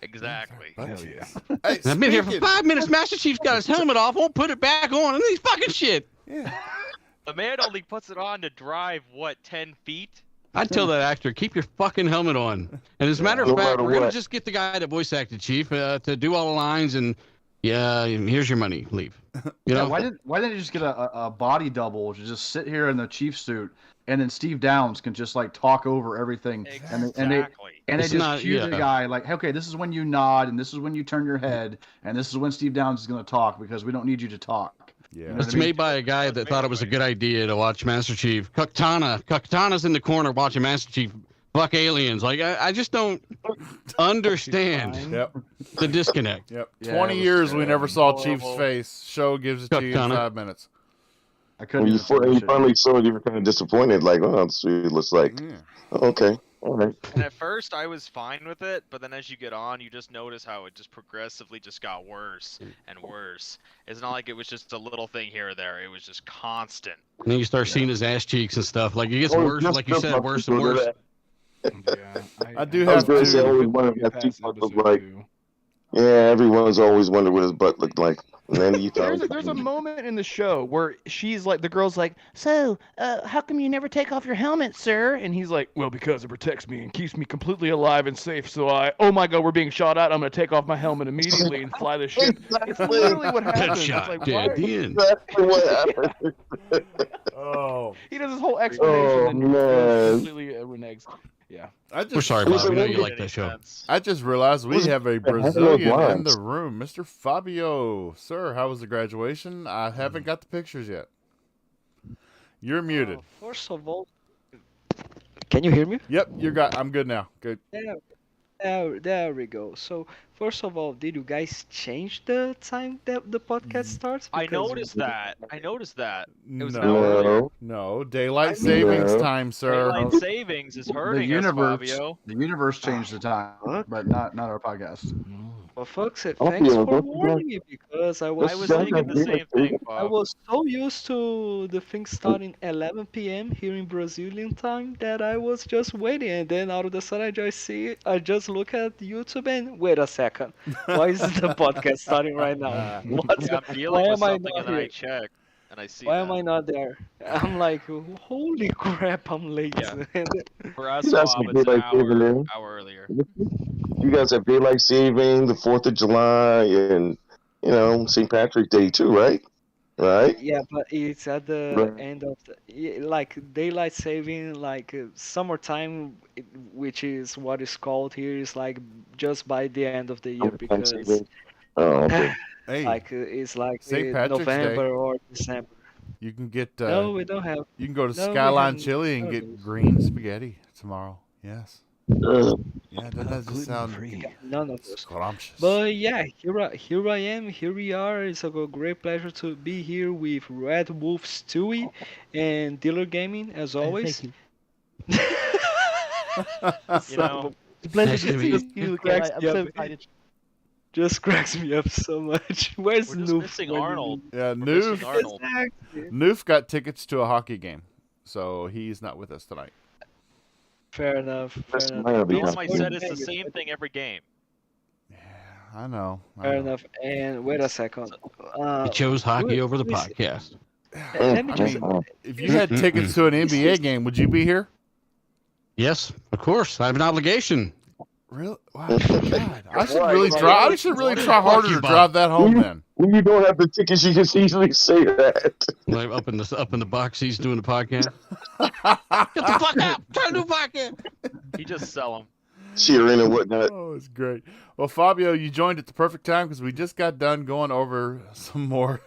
Exactly. Hell yeah. Hey, I've been here for speaking- 5 minutes. Master Chief's got his helmet off, won't put it back on, and he's fucking shit. Yeah. The man only puts it on to drive 10 feet. I'd tell that actor, keep your fucking helmet on. And as a matter of No fact, matter we're gonna what. just get the guy that voice acted Chief to do all the lines, and here's your money. Leave. You know? Why didn't you just get a body double to just sit here in the chief suit, and then Steve Downs can just talk over everything, Exactly. and they It's just not- cue the yeah. guy okay, this is when you nod, and this is when you turn your head, and this is when Steve Downs is going to talk because we don't need you to talk. Yeah. You know what It's I mean? made by a guy that thought it was a good idea to watch Master Chief. Katana's in the corner watching Master Chief fuck aliens. I just don't understand Yep. the disconnect. Yep. Yeah, 20 it was years we never saw horrible. Chief's face. Show gives it to you in Katana. 5 minutes. I couldn't. When you even finish it. finally saw it, you were kind of disappointed. Like, oh, this really looks like, Yeah. oh, okay, all right. And at first I was fine with it, but then as you get on, you just notice how it just progressively just got worse and worse. It's not like it was just a little thing here or there. It was just constant. And then you start seeing his ass cheeks and stuff. Like it gets Oh, worse, just like you said, about worse to and go to worse. that. Yeah. I do I was have gonna say, I to. always wondered if that Chief looked like. Yeah, everyone's always wondered what his butt looked like. And then you thought, There's a moment in the show where she's like, the girl's like, so, how come you never take off your helmet, sir? And he's like, well, because it protects me and keeps me completely alive and safe. So oh my God, we're being shot at. I'm going to take off my helmet immediately and fly the ship. It's literally what happens. It's Headshot. like, Dead. why? The end. exactly what happened. Oh. He does this whole explanation Oh, and man. completely reneges. Yeah. I just, We're sorry, Bob. Bob. We know Any you like that show. sense. I just realized we Who's- have a the hell are those Brazilian in lines? the room. Mr. Fabio. Sir, how was the graduation? I haven't got the pictures yet. You're muted. First of all, can you hear me? Yep, I'm good now. Good. There we go. So, first of all, did you guys change the time that the podcast starts? I Because noticed that. It was an No, hour earlier. no, daylight I mean- savings No. time, sir. Daylight savings is hurting us, Fabio. The universe changed the time, fuck. but not our podcast. Well, folks, I'll be thanks on for both of warning me because I I was was so thinking the same thing, I Bob. was so used to the thing starting 11 p.m. here in Brazilian time that I was just waiting, and then out of the sudden I just look at YouTube and wait a second, why is the podcast starting right now? What's Yeah, I'm why dealing with am I something not and I here? check and I see Why that. am I not there? I'm like, holy crap, I'm late. Yeah. And For us, You guys Bob, have it's an daylight saving hour in. earlier. You guys have daylight saving, the 4th of July, and St. Patrick's Day too, right? Right. yeah, but it's at the Right. end of like daylight saving, like summertime, which is what is called here, is like just by the end of the year Summertime because saving. Oh, okay. Hey, like it's like St. Patrick's Day. November or December. You can get No, we don't have. you can go to No, we Skyline have Chili and none of get those. green spaghetti tomorrow. Yes. Ugh. Yeah, doesn't that just sound Gluten-free. None of those. scrumptious? But yeah, here I am. Here we are. It's a great pleasure to be here with Red Wolf Stewie and Dealer Gaming as always. Thank you. You know, It's a pleasure Nice to to see meet you Cracks again. I'm me so up. excited. Just cracks me up so much. Where's we're just Noof? missing when you Arnold. need- Yeah, We're missing Noof. Arnold. Exactly. Noof got tickets to a hockey game, so he's not with us tonight. Fair enough. That's Fair my enough. other Tell him guy. I We're said in it's the Vegas, same right? thing every game. Yeah, I know. Fair enough. And wait a second. He chose hockey who- over the who is- podcast. Let me I just. mean, if you had tickets to an NBA game, would you be here? Yes, of course. I have an obligation. Really? Wow. God, I should Right, really right. try. I should really try harder you, to Bob. drive that home. Then When you don't have the tickets, you can easily say that. Like up in the box, he's doing the podcast. Get the fuck up! Try to do podcast. He just sell them. Cheering and whatnot. oh, it's great. Well, Fabio, you joined at the perfect time because we just got done going over some more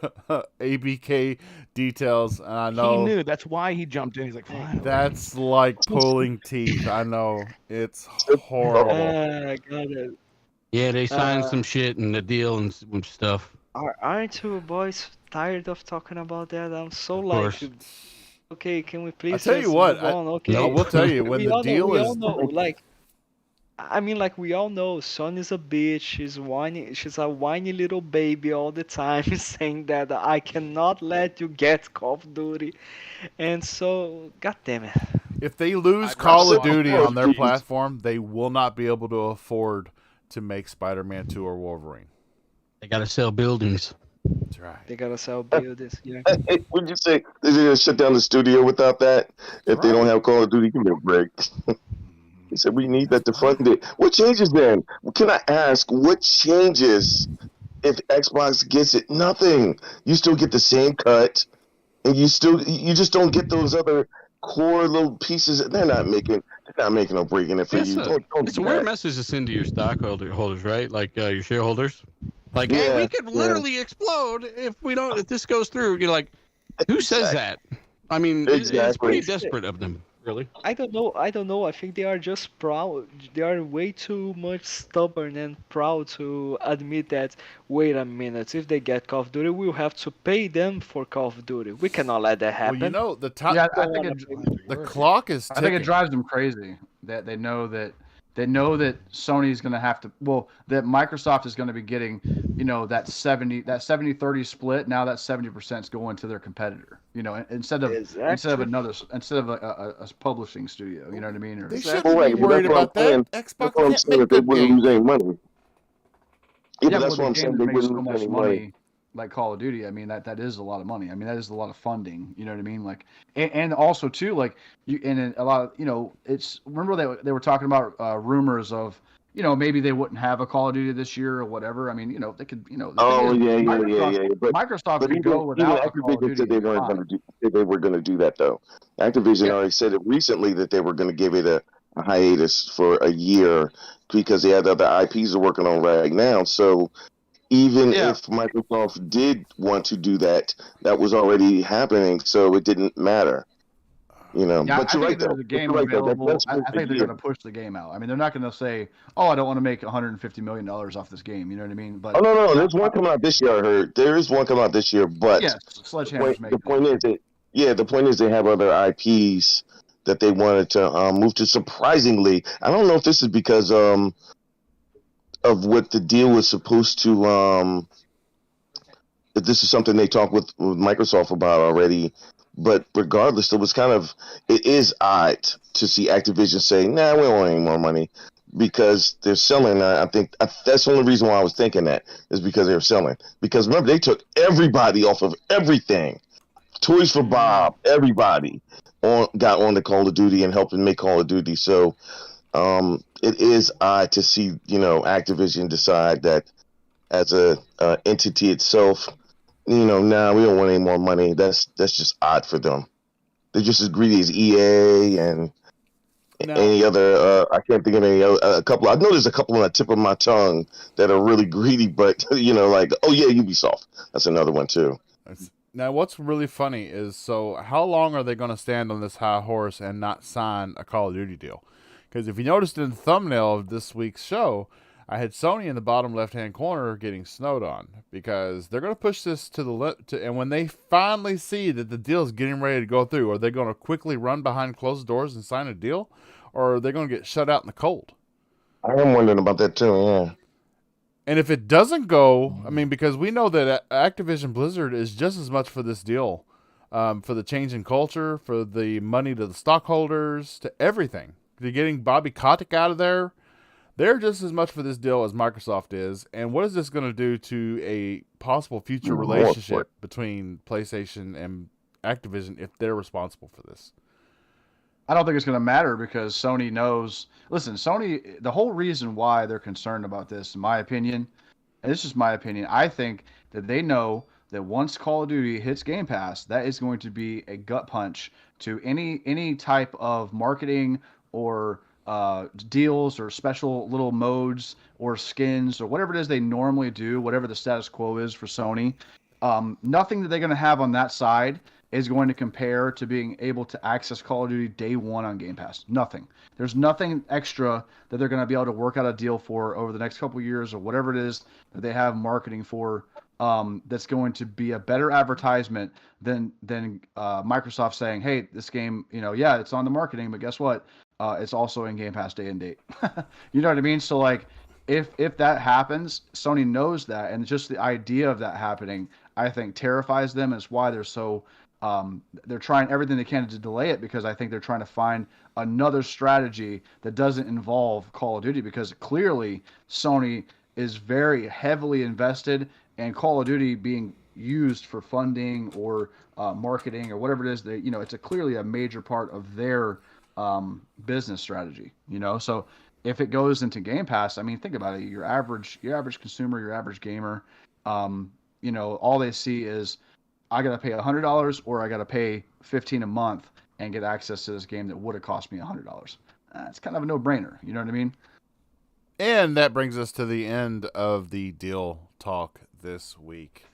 ABK details. And I He know knew. That's why he jumped in. He's like, finally. that's like pulling teeth. I know it's horrible. Got it. Yeah, they signed some shit and the deal and some stuff. Aren't you boys tired of talking about that? I'm so Of like, course. okay, can we please tell you just what, move on? Okay. No, we'll tell you when we the all deal know, we is. all know, like, I mean, like we all know, Sonny's a bitch. She's whiny. She's a whiny little baby all the time, saying that I cannot let you get Call of Duty, and so, god damn it. If they lose I'd Call rather of Duty watch on their these. platform, they will not be able to afford to make Spider-Man 2 or Wolverine. They gotta sell buildings. That's right. They gotta sell buildings. Yeah. Hey, would you say they're gonna shut down the studio without that? If they don't have Call of Duty, give me a break. He said we need that to fund it. What changes then? Can I ask what changes if Xbox gets it? Nothing. You still get the same cut, and you just don't get those other core little pieces. They're not making or breaking it for It's you. a, Don't it's do a weird that. message to send to your stockholders, right? Like your shareholders. Like, hey, Yeah, we could literally explode if this goes through. You're like, who says that? I mean, it's Exactly. pretty desperate of them, really. I don't know. I think they are just proud. They are way too much stubborn and proud to admit that. Wait a minute. If they get Call of Duty, we'll have to pay them for Call of Duty. We cannot let that happen. Well, you know the top. Yeah, I Don't think wanna it, The clock is I ticking. think it drives them crazy that they know that Sony's going to have to, well, that Microsoft is going to be getting, that 70-30 split. Now that 70% is going to their competitor, instead of a publishing studio, you know what I mean? Or, They Exactly. shouldn't Well, be right, but worried that's what I'm about that. saying. Xbox That's what I'm can't saying. make That they good wouldn't games. lose any money. Yeah, but that's with what I'm a game saying. that They makes wouldn't so lose much any money, money. like Call of Duty. I mean, that is a lot of money. I mean, that is a lot of funding. You know what I mean? Like, and also too, like a lot of, it's, remember they were talking about rumors of, maybe they wouldn't have a Call of Duty this year or whatever. I mean, they could, the Oh thing is, yeah. Microsoft But could go even without a Call of Activision Duty. said they and be weren't fine. going to do. They were going to do that though. Activision Yeah. already said it recently that they were going to give it a hiatus for a year because they had other IPs they're working on right now. So even Yeah. if Microsoft did want to do that, that was already happening. So it didn't matter. You know, Yeah, but I you're think right. there's a game You're right, though. available. That's I once think a they're year. going to push the game out. I mean, they're not going to say, "Oh, I don't want to make $150 million off this game." You know what I mean? But Oh no, there's one coming out this year. I heard there is one coming out this year, but yes, Sledgehammer's the making point is that the point is they have other IPs that they wanted to move to. Surprisingly, I don't know if this is because of what the deal was supposed to if this is something they talked with Microsoft about already. But regardless, it is odd to see Activision say, "Nah, we don't want any more money," because they're selling. I think that's the only reason why I was thinking that is because they were selling. Because remember, they took everybody off of everything. Toys for Bob, everybody got on the Call of Duty and helped them make Call of Duty. So it is odd to see Activision decide that as a entity itself. Nah, we don't want any more money. That's just odd for them. They're just as greedy as EA and any other. I can't think of any other. A couple. I know there's a couple on the tip of my tongue that are really greedy, but like Ubisoft. That's another one too. Now, what's really funny is, so how long are they going to stand on this high horse and not sign a Call of Duty deal? Because if you noticed in the thumbnail of this week's show, I had Sony in the bottom left-hand corner getting snowed on because they're going to push this and when they finally see that the deal is getting ready to go through, are they going to quickly run behind closed doors and sign a deal, or are they going to get shut out in the cold? I am wondering about that too. Yeah. And if it doesn't go, I mean, because we know that Activision Blizzard is just as much for this deal, for the change in culture, for the money to the stockholders, to everything. They're getting Bobby Kotick out of there. They're just as much for this deal as Microsoft is. And what is this going to do to a possible future relationship between PlayStation and Activision if they're responsible for this? I don't think it's going to matter because Sony knows. Listen, Sony, the whole reason why they're concerned about this, in my opinion, and this is my opinion, I think that they know that once Call of Duty hits Game Pass, that is going to be a gut punch to any type of marketing or deals or special little modes or skins or whatever it is they normally do, whatever the status quo is for Sony. Nothing that they're going to have on that side is going to compare to being able to access Call of Duty day one on Game Pass. Nothing. There's nothing extra that they're going to be able to work out a deal for over the next couple of years or whatever it is that they have marketing for. That's going to be a better advertisement than Microsoft saying, "Hey, this game, it's on the marketing, but guess what? It's also in Game Pass day and date." You know what I mean? So like, if that happens, Sony knows that, and just the idea of that happening, I think, terrifies them. And it's why they're so they're trying everything they can to delay it, because I think they're trying to find another strategy that doesn't involve Call of Duty, because clearly Sony is very heavily invested in Call of Duty being used for funding or marketing or whatever it is. It's clearly a major part of their business strategy. So if it goes into Game Pass, I mean, think about it. Your average consumer, your average gamer, all they see is, I got to pay $100 or I got to pay $15 a month and get access to this game that would have cost me $100. It's kind of a no-brainer. You know what I mean? And that brings us to the end of the deal talk this week.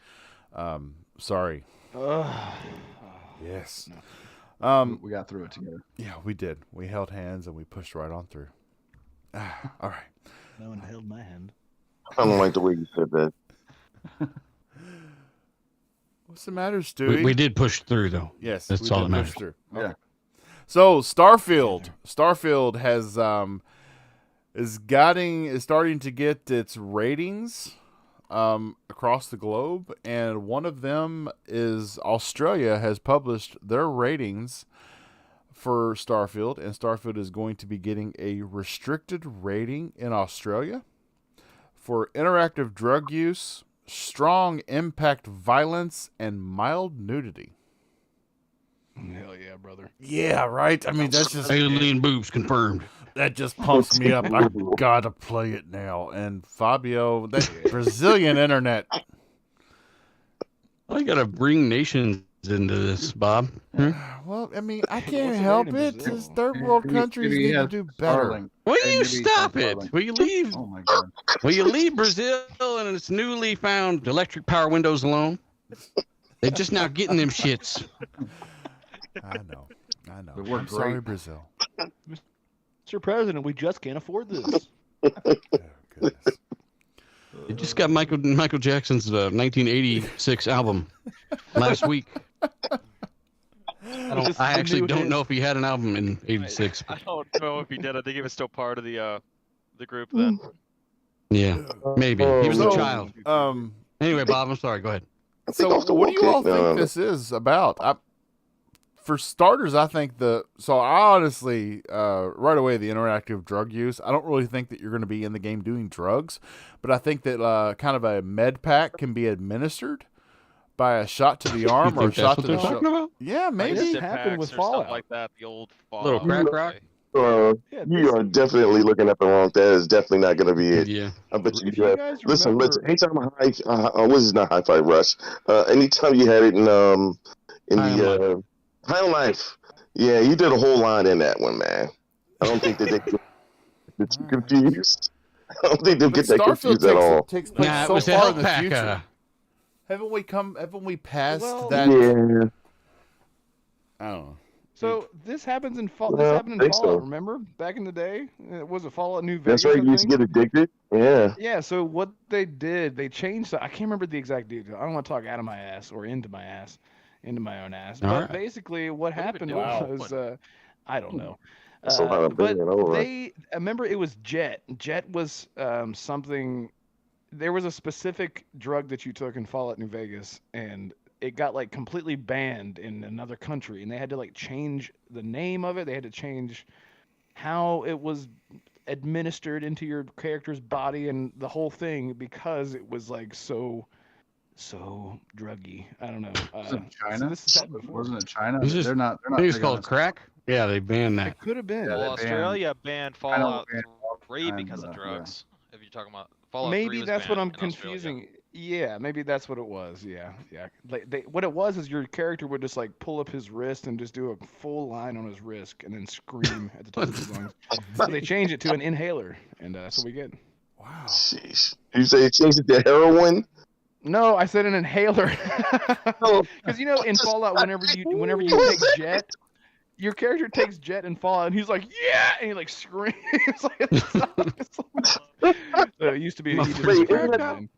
Sorry. Yes. We got through it together. Yeah, we did. We held hands and we pushed right on through. All right. No one held my hand. I don't like the way you said that. What's the matter, Stewie? We did push through, though. Yes, that's all that matters. Okay. Yeah. So Starfield has is starting to get its ratings across the globe, and one of them is Australia has published their ratings for Starfield, and Starfield is going to be getting a restricted rating in Australia for interactive drug use, strong impact violence, and mild nudity. Hell yeah, brother. Yeah, right? I mean, that's just... Alien boobs confirmed. That just pumps me up. I gotta play it now. And Fabio, that Brazilian internet. I gotta bring nations into this, Bob. Well, I mean, I can't help it. These third world countries need to do better. Will you stop it? Will you leave? Oh my God. Will you leave Brazil and its newly found electric power windows alone? They're just now getting them shits. I know. I know. But we're I'm sorry, great. Brazil. Mr. President, we just can't afford this. Oh, goodness. You just got Michael Jackson's 1986 album last week. This is I the actually new don't hit. know if he had an album in '86. I don't know if he did. I think he was still part of the group then. Yeah, maybe he was a So, child. Um, Anyway, Bob, I'm sorry. Go ahead. so off the what do you wall all kick. think No. this is about? For starters, I think I honestly, right away, the interactive drug use, I don't really think that you're going to be in the game doing drugs, but I think that kind of a med pack can be administered by a shot to the arm You or a think shot that's to what the they're talking shoulder. about? Yeah, Like maybe. This zip happened packs with or Fallout. stuff like that. The old Little Fallout. crack rock? Yeah, You are definitely looking at the wrong. That is definitely not going to be it. Yeah. I bet you. If you guys Listen. remember, Anytime what is not Hi-Fi Rush? Anytime you had it in High on the High on Life, yeah, you did a whole line in that one, man. I don't think that they get you confused. I don't think they'll But get that Starfield confused at all. takes place Nah, it so was the far health in the pack. future. Haven't we passed Well, that? Yeah, I don't know. so this happens in Well, this happened in I think Fallout. so. Remember back in the day? Was it Fallout New that's Vegas? right. I You used to think? get addicted. Yeah. Yeah. So what they did, they changed. I can't remember the exact detail. I don't want to talk out of my ass or into my ass, into my own ass. All But right. basically, what have you been happened doing? was, I don't know. That's a lot of But bringing over. I remember it was Jet. Jet was something. There was a specific drug that you took in Fallout New Vegas, and it got like completely banned in another country, and they had to like change the name of it. They had to change how it was administered into your character's body and the whole thing because it was like so druggy. I don't know. Wasn't it So China? this has happened before. Wasn't it China? It's just- They're not. I think it's big on called this. crack. Yeah, they banned that. It could have been. Yeah, Well, they banned- Australia banned I know Fallout they banned 3 and, because of yeah. drugs. If you're talking about Fallout 3 Maybe was that's what I'm banned in Australia. confusing. Yeah, maybe that's what it was. Yeah. Like what it was is your character would just like pull up his wrist and just do a full line on his wrist and then scream at the top of his lungs. So they changed it to an inhaler, and that's what we get. Wow. Jeez. You say it changed it to heroin? No, I said an inhaler. Oh, Because in Fallout, whenever you take Jet, your character takes Jet in Fallout, and he's like, "Yeah!" and he like screams. So it used to be. My he just friend- screamed, Wait, man.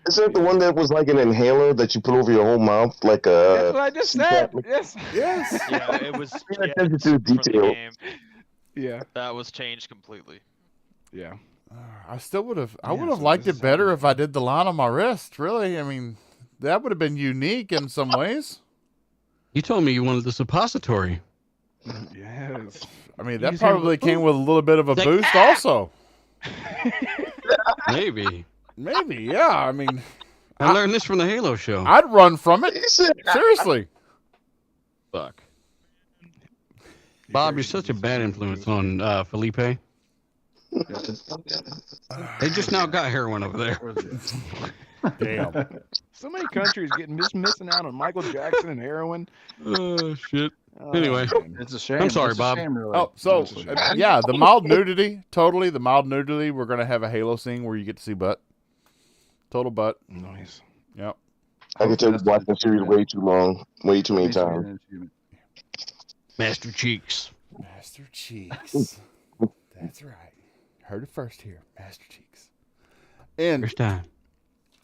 is that the one that was like an inhaler that you put over your whole mouth, like That's a? what I just said. Yes. Yes. Yeah, it was Yeah, Jet attention to from the detail. game. Yeah. That was changed completely. Yeah. I still would have. I Yeah, would have so liked this it is better if I did the line on my wrist. Really, I mean, that would have been unique in some ways. You told me you wanted the suppository. Yes. I mean, You that just hear probably the- came with a little bit of a Like, boost, also. Maybe. Maybe, yeah. I mean, I learned this from the Halo show. I'd run from it. He said, Seriously. Fuck. Bob, you're such a bad influence on Felipe. They just now got heroin over there. Damn. So many countries missing out on Michael Jackson and heroin. Oh, shit. Oh, Anyway. man. It's a shame. I'm sorry, It's a Bob. shame, really. Oh, so It's a shame. yeah, the mild nudity. Totally, the mild nudity. We're gonna have a Halo scene where you get to see butt. Total butt. Nice. Yep. I can tell you watched the series way too long, way too many Needs to be times. an achievement. Master Cheeks. Master Cheeks. That's right. Heard it first here. Master Cheeks. And First time.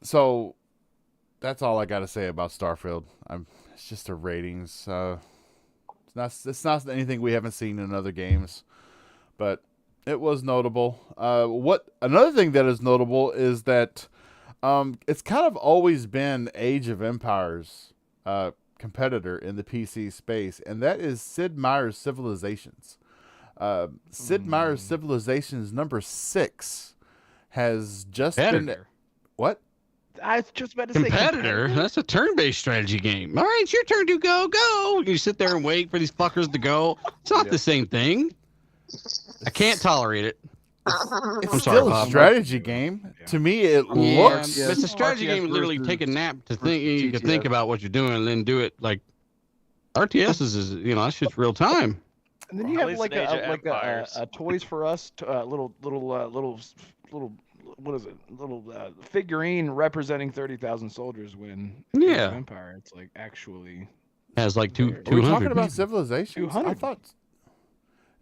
so that's all I got to say about Starfield. It's just a ratings. It's not anything we haven't seen in other games, but it was notable. Another thing that is notable is that it's kind of always been Age of Empires competitor in the PC space, and that is Sid Meier's Civilizations. Sid Meier's Civilizations number 6 has just been Competitor. what? I was just about to say Competitor? That's a turn-based strategy game. All right, it's your turn to go. You sit there and wait for these fuckers to go. It's not the same thing. I can't tolerate it. It's I'm sorry, still a Bob. strategy game. To me, it looks. yeah. But it's a strategy RTS game. Literally versus- take a nap to versus think. You can think TTS. about what you're doing and then do it. Like RTS is that shit's real time. And then you Well, have at least in Age of Empires. a Toys for Us little what is it? Little figurine representing 30,000 soldiers when Age of Yeah. Empire. It's like actually has like Are we 200. talking about civilizations? I 200. thought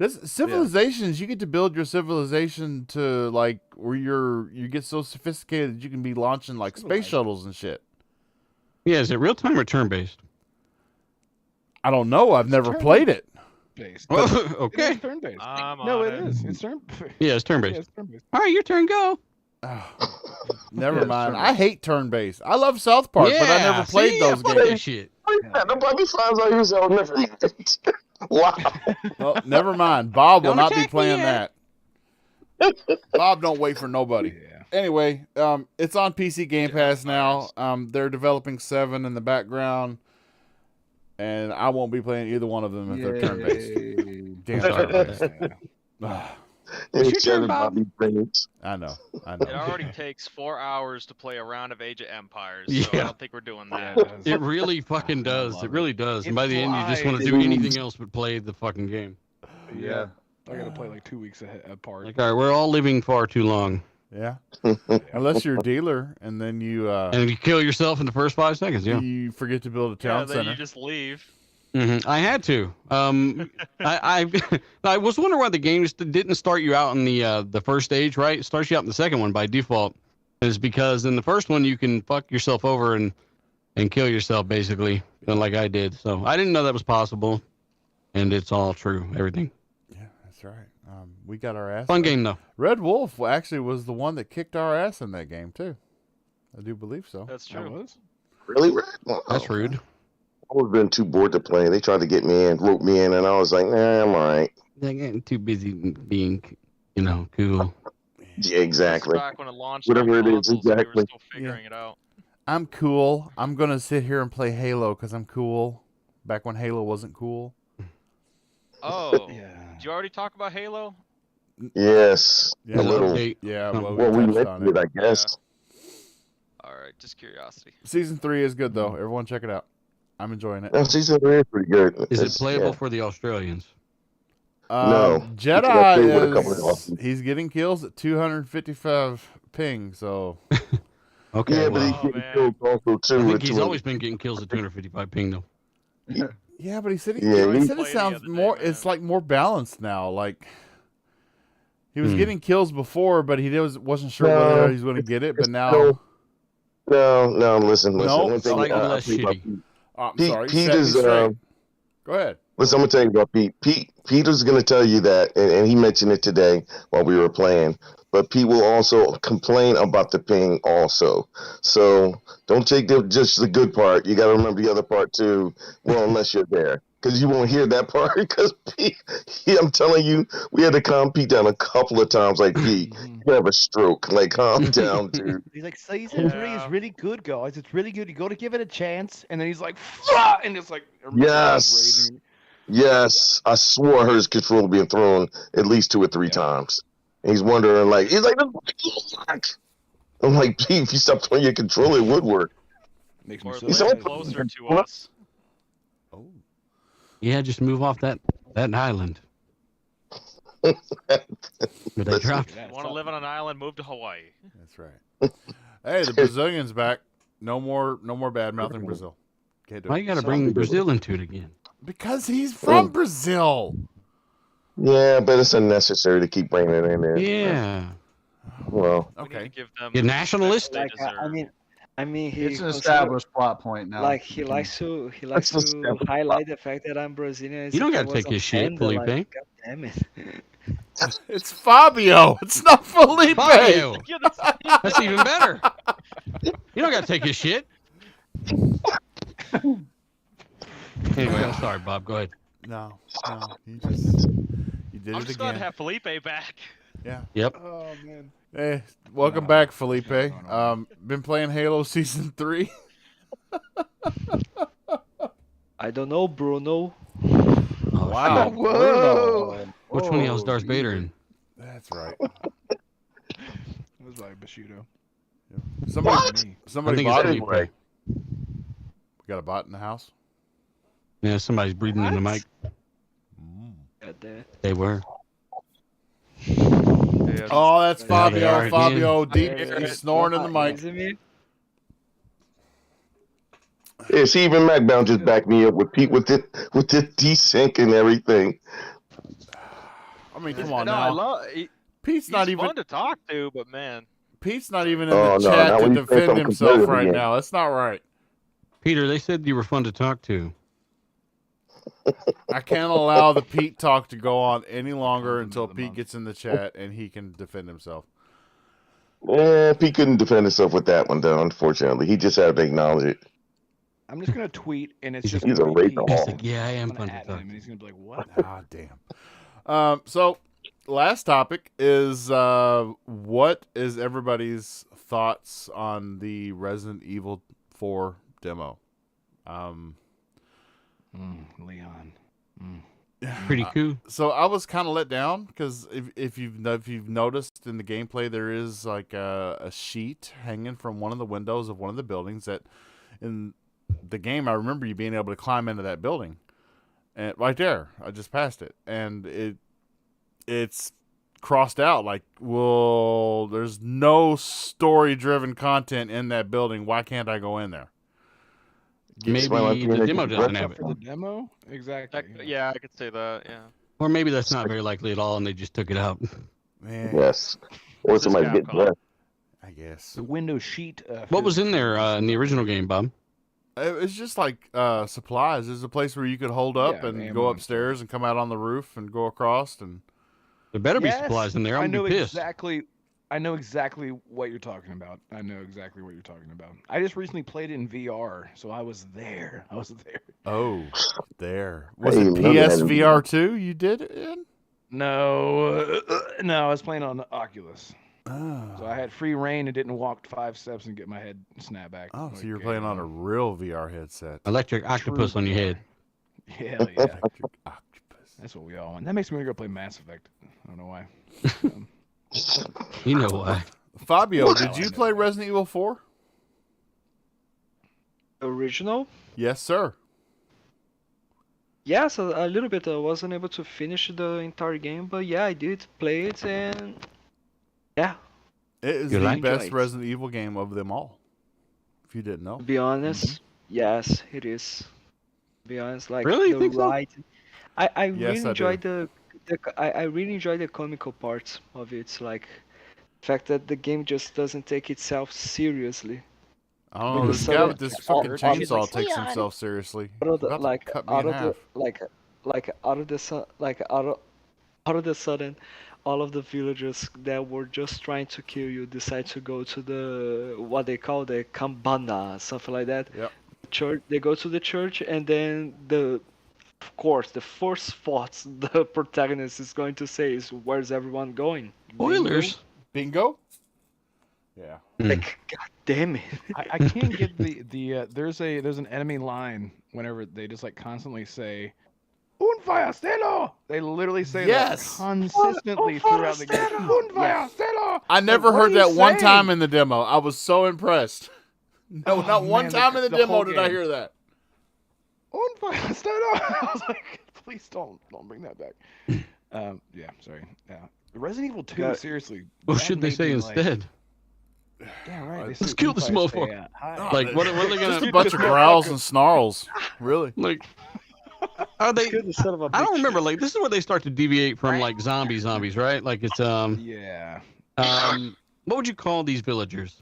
civilizations. You get to build your civilization to like where you get so sophisticated that you can be launching like space Civilized. shuttles and shit. Yeah, is it real time or turn based? I don't know. I've It's never turn- played it. Based. Oh, It okay. is turn-based. I'm No, on it is. It's turn. Yeah, it's turn Yeah, based. it's turn-based. All right, your turn. Go. Oh, never Yeah, mind. sure. I hate turn-based. I love South Park, but I never played see? those Fuck games. that shit. Yeah, nobody finds out who's out never. Wow. Well, never mind. Bob will Don't not be attack me playing yet. that. Bob don't wait for nobody. Yeah. Anyway, it's on PC Game Pass now. They're developing 7 in the background, and I won't be playing either one of them if they're turn-based. Yay. Damn Sorry about turn-based. Yeah. It's your turn, Bob. I know. It already takes 4 hours to play a round of Age of Empires, so I Yeah. don't think we're doing that. Yeah, It really fucking does. love It it. really does. And It by the end, you just want to flies. do anything else but play the fucking game. Yeah. I gotta play like 2 weeks apart. Like, all right, we're all living far too long. Yeah. Unless you're a dealer, and then you And you kill yourself in the first 5 seconds, yeah. you forget to build a Yeah, town then center. you just leave. I had to. I I was wondering why the game just didn't start you out in the first stage, right? It starts you out in the second one by default. And it's because in the first one you can fuck yourself over and kill yourself basically, like I did. So I didn't know that was possible, and it's all true. Everything. Yeah, that's right. We got our ass. Fun game though. Red Wolf actually was the one that kicked our ass in that game too. I do believe so. That's That true. was? Really, Red? Wow. That's rude. I would have been too bored to play. They tried to get me in, wrote me in, and I was like, nah, I'm all right. They're getting too busy being, cool. Yeah, exactly. Back when it launched Whatever on it is, consoles, we exactly. were still figuring it out. I'm cool. I'm gonna sit here and play Halo because I'm cool. Back when Halo wasn't cool. Oh, Yeah. did you already talk about Halo? Yes. Yeah, a There's an little. update. Yeah, Oh. well, Well, we touched on mentioned it, it. I guess. All right, just curiosity. Season 3 is good though. Everyone check it out. I'm enjoying it. No, season 3 is pretty good. Is it It's- playable yeah. for the Australians? No. Jedi Because they would've come with is Austin. he's getting kills at 255 ping. So Okay. Yeah, but well, he's Oh, getting man. killed also too. I think with he's 200. always been getting kills at 255 ping though. yeah, but he said Yeah, he he- said it Played the sounds other day, more. man. It's like more balanced now. Like he was Hmm. getting kills before, but he wasn't sure No, whether he was going to get it. But it's now, still- No, listen. No, One thing, slightly I'll less tell you about shitty. Pete. I'm Pete- sorry. Pete set me is, straight. Go ahead. Listen, I'm gonna tell you about Pete. Peter's gonna tell you that, and he mentioned it today while we were playing. But Pete will also complain about the ping also. So don't take just the good part. You got to remember the other part too. Well, unless you're there, because you won't hear that part. Because Pete, I'm telling you, we had to calm Pete down a couple of times. Like Pete, you have a stroke. Like calm down, dude. He's like, season 3 is Yeah. really good, guys. It's really good. You got to give it a chance. And then he's like, "Fuck!" And it's like, everybody's Yes. raging. Yes, I swore I heard his controller being thrown at least 2 or 3 times. And he's wondering, like, he's like, I'm like, Pete, if you stop throwing your controller, it would work. Makes me Or so He's live all- sad. closer to us. Oh, Yeah, just move off that island. But they dropped. You want to live on an island? Move to Hawaii. that's right. Hey, the Brazilian's back. No more bad mouthing Brazil. Can't do Why it. you got to bring Brazil into it again? Because he's from Brazil. Yeah, but it's unnecessary to keep bringing it in there. Yeah. Well, We need to Okay. give them You're the nationalist? respect they Like I deserve. mean, he It's an consider- established plot point now. Like he likes to That's just- highlight the fact that I'm Brazilian. as You don't if I gotta was take a his shit, panda, like, Felipe. God damn it. It's Fabio. It's not Felipe. Fabio. Yeah, that's, That's even better. You don't got to take his shit. Anyway, I'm sorry, Bob. Go ahead. No, you did I'm it just glad to again. have Felipe back. Yeah. Yep. Oh, man. Hey, welcome No, back, Felipe. going on? Been playing Halo Season 3. I don't know, Bruno. Oh, Wow. shit. Whoa. Which one of y'all's Whoa, Darth you- Vader in? That's right. It was like Bushido. Somebody I somebody think it's bought it. Felipe. Anyway. We got a bot in the house. Yeah, somebody's breathing in the mic. God damn it. They were. Oh, that's Yeah, they are Fabio. again. Fabio, deep. I hear He's it. snoring in the mic. Is it me? Yeah, see, even MacBound just backed me up with Pete with the desync and everything. I mean, come on No, I now. love. Pete's He's not even. fun to talk to, but man, Pete's not even in Oh, the no, chat not to when you play defend something himself competitive right again. now. That's not right. Peter, they said you were fun to talk to. I can't allow the Pete talk to go on any longer Compliment until of the Pete month. gets in the chat and he can defend himself. Yeah, Pete couldn't defend himself with that one, though, unfortunately. He just had to acknowledge it. I'm just gonna tweet, and it's He's just a- gonna he's be a Pete. racehorse. He's like, yeah, I am I'm fun gonna to at talk him, and to. he's gonna be like, "What?" Ah, damn. So, last topic is what is everybody's thoughts on the Resident Evil 4 demo? Leon. Pretty cool. So I was kind of let down because if you've noticed in the gameplay, there is like a sheet hanging from one of the windows of one of the buildings that in the game I remember you being able to climb into that building, and right there I just passed it, and it's crossed out like, well, there's no story driven content in that building. Why can't I go in there? Maybe the demo doesn't have it. For the demo, exactly. yeah, I could say that. Yeah. Or maybe that's not very likely at all, and they just took it out. Man, Yes. Or This is somebody get Capcom. dressed. I guess The window sheet. What was in there in the original game, Bob? it's just like supplies. There's a place where you could hold up Yeah, and ammo go and upstairs and come out on the roof and go across and. There better be Yes, supplies in there. I I'm know gonna be pissed. exactly. I know exactly what you're talking about. I just recently played it in VR, so I was there. Oh, there. Was Hey, it remember that in- PSVR 2 you did it in? No, no, I was playing on the Oculus, Oh. so I had free reign and didn't walk 5 steps and get my head snapped back. Oh, so like you were playing on a a real VR headset. Electric octopus on your head. Hell yeah, Electric octopus. that's what we all want. That makes me want to go play Mass Effect. I don't know why. You know why? Fabio, did you play Resident Evil 4? Original? Yes, sir. Yes, a little bit. I wasn't able to finish the entire game, but yeah, I did play it, and yeah, It is You the like best it? Resident Evil game of them all. If you didn't know. to be honest, yes, it is. To be honest, like Really? You the think so? writing, I Yes, really I enjoy do. I really enjoy the comical parts of it, like the fact that the game just doesn't take itself seriously. I don't know. Because This some guy of- with this oh, fucking obviously, chainsaw like, takes himself seriously. Out of He's the, about to like cut me out in of the half. like out of the out of the sudden, all of the villagers that were just trying to kill you decide to go to the what they call the Kambana, something like that. Yep. Church. They go to the church, and then of course, the first thoughts the protagonist is going to say is, "Where's everyone going?" Spoilers. Bingo? Yeah. Like, God damn it! I can't get the there's an enemy line whenever they just like constantly say "Un fire stelo." They literally say Yes. that consistently throughout the game. "Un fire stelo." I never Like, what heard are you that one saying? time in the demo. I was so impressed. No, Oh, not one man, time in the the demo whole did I game. hear that. "Un fire stelo." I was like, please don't bring that back. Yeah, sorry. Yeah, Resident Evil 2. Yeah. Seriously. What that should they made say me, like- instead? Yeah, right. they Let's say kill "Un this fire motherfucker." stay, hi." Like, what are they Just gonna? a bunch of growls and snarls. Really? Like, are they? Kill the son of a I don't bitch. remember. Like, this is where they start to deviate from like zombies, right? Like it's Yeah. what would you call these villagers?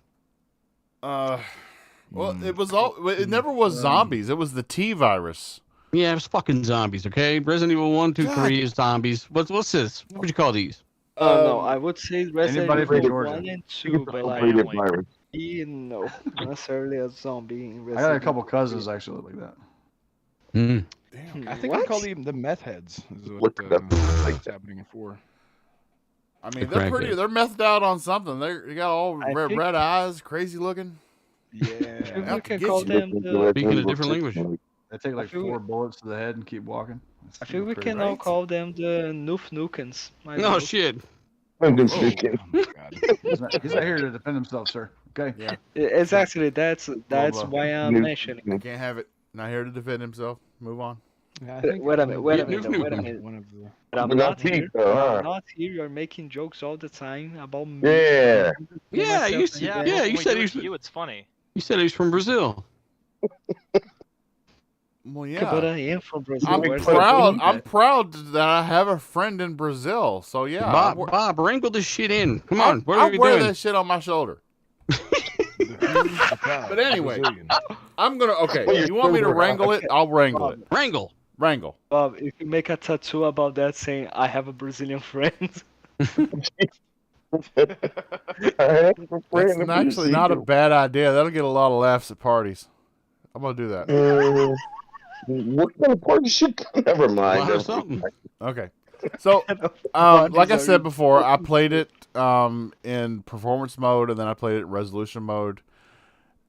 Well, it was all. It never was zombies. It was the T virus. Yeah, it's fucking zombies. Okay, Resident Evil 1, 2, God. 3 is zombies. What's this? What would you call these? No, I would say Resident Anybody from Evil Georgia? 1 and 2, but like, Rated Family. virus. no, not necessarily a zombie in I Resident got a couple Evil. cousins actually like that. Mm. Damn. I think What? we call them the meth heads. Is What what the- what's happening for? I mean, The they're pretty. crackhead. They're methed out on something. They got all I red, think- red eyes, crazy looking. Yeah. We Out to can get call you. them the. Speaking a different language. They take like feel 4 bullets to the head and keep walking. I think we Pretty can crazy. now call them the Noof Nukens. I don't No know. shit. I'm just Oh. thinking. Oh my god. He's not here to defend himself, sir. Okay. Yeah, Exactly. That's blah. why I'm Noof mentioning. I can't have it. Not here to defend himself. Move on. Yeah, I think Wait a minute. Wait a Noof minute. Wait a Nukem. minute. one of the. But I'm But not not Pete, here. though, huh? I'm not here. You're making jokes all the time about me. Yeah. Yeah, you myself said- and Yeah, Yeah, when you we said do it he's- to you, it's funny. You said he's from Brazil. Well, But yeah. I am from Brazil. I'm Where's proud. the I'm proud that I have a friend in Brazil. So yeah, Bob, wrangle this shit in. Come I, on, what I are we wear doing? that shit on my shoulder. The who's the proud But anyway, Brazilian. I'm gonna. Okay, Well, you want me to you're wrangle it? I'll wrangle it. Wrangle. Wrangle. Bob, if you make a tattoo about that saying I have a Brazilian friend, That's actually not a bad idea. That'll get a lot of laughs at parties. I'm gonna do that. What kind of party shit? Never A mind. lot of something. Okay. So, like I said before, I played it in performance mode, and then I played it in resolution mode.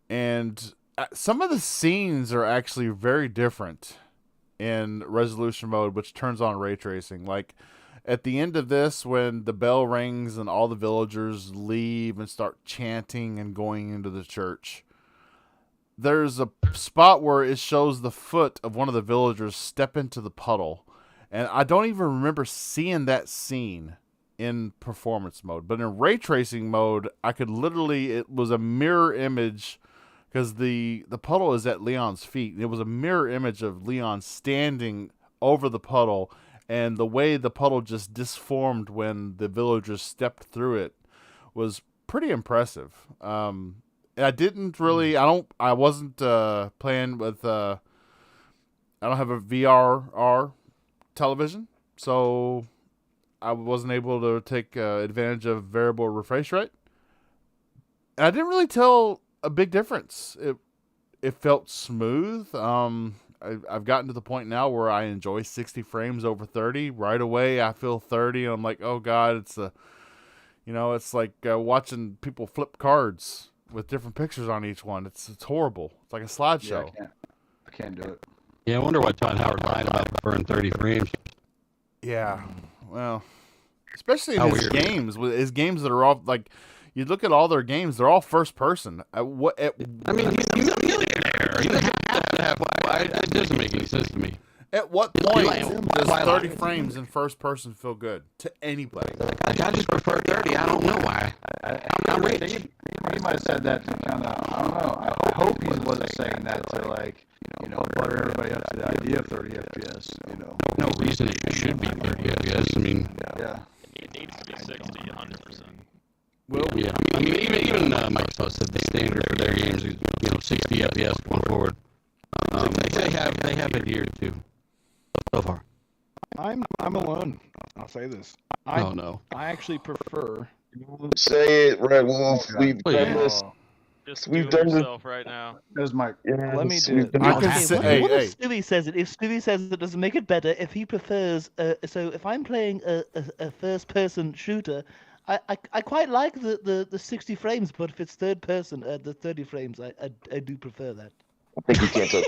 And some of the scenes are actually very different in resolution mode, which turns on ray tracing. Like at the end of this, when the bell rings and all the villagers leave and start chanting and going into the church, there's a spot where it shows the foot of one of the villagers step into the puddle. And I don't even remember seeing that scene in performance mode. But in ray tracing mode, I could literally, it was a mirror image because the puddle is at Leon's feet. It was a mirror image of Leon standing over the puddle, and the way the puddle just disformed when the villagers stepped through it was pretty impressive. I didn't really, I wasn't playing with, I don't have a VRR television, so I wasn't able to take advantage of variable refresh rate. And I didn't really tell a big difference. It felt smooth. I've gotten to the point now where I enjoy 60 frames over 30. Right away, I feel 30, and I'm like, oh god, it's like watching people flip cards with different pictures on each one. It's horrible. It's like a slideshow. Yeah, I can't do it. Yeah, I wonder why Todd Howard lied about preferring 30 frames. Yeah, well, especially in How his weird. games, with his games that are all like, you look at all their games, they're all first person. I mean, he's a millionaire. He doesn't have to have. It doesn't make any sense to me. at what point does Why 30 lie? frames in first person feel good to anybody? I just prefer 30. I don't know why. I'm rich. He might have said that to kind of, I don't know. I hope he wasn't saying that to like, butter everybody up to the idea of 30 FPS. No reason it should be 30 FPS. I mean, Yeah. It needs to be 60, 100%. Well, yeah. I mean, even Microsoft said the standard for their games is 60 FPS going forward. They have adhered to so far. I'm alone. I'll say this. Oh no. I actually prefer. Say it, Red Wolf. We've Please. done this. Just We've do it done this. yourself right now. There's Mike. Let me Yes, do we've it. done I this. can Okay, say, what, hey, what hey. if Stewie says it? If Stewie says it doesn't make it better, if he prefers, so if I'm playing a first-person shooter, I quite like the 60 frames, but if it's third person, the 30 frames, I do prefer that. I think you can't tell.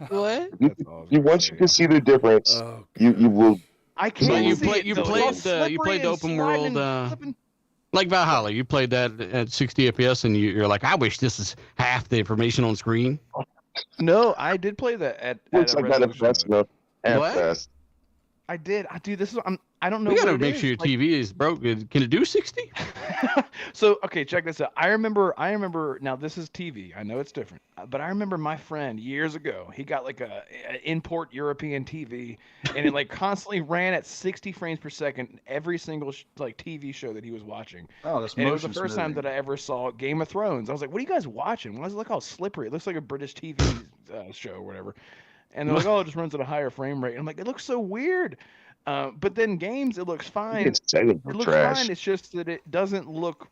What? That's all I was You gonna once say. you can see the difference, Oh, you will. I So can't you see play- it, you though. It's played all the- you slippery played the and open sliding world, and flipping. Like Valhalla, you played that at 60 FPS, and you're like, I wish this is half the information on screen. No, I did play that at Looks a like that resolution fast mode. enough. Half What? fast. I did. This is. I don't know. We what gotta it make is. sure your Like, TV is broken. Can it do 60? So okay, check this out. I remember. Now this is TV. I know it's different, but I remember my friend years ago. He got like a import European TV, and it like constantly ran at 60 frames per second every single like TV show that he was watching. Oh, that's And it was the motion first time smoothing. that I ever saw Game of Thrones. I was like, "What are you guys watching? Why does it look all slippery? It looks like a British TV show or whatever." And they're like, "Oh, it just runs at a higher frame rate." And I'm like, "It looks so weird." But then games, it looks fine. It's technical It looks trash. fine. It's just that it doesn't look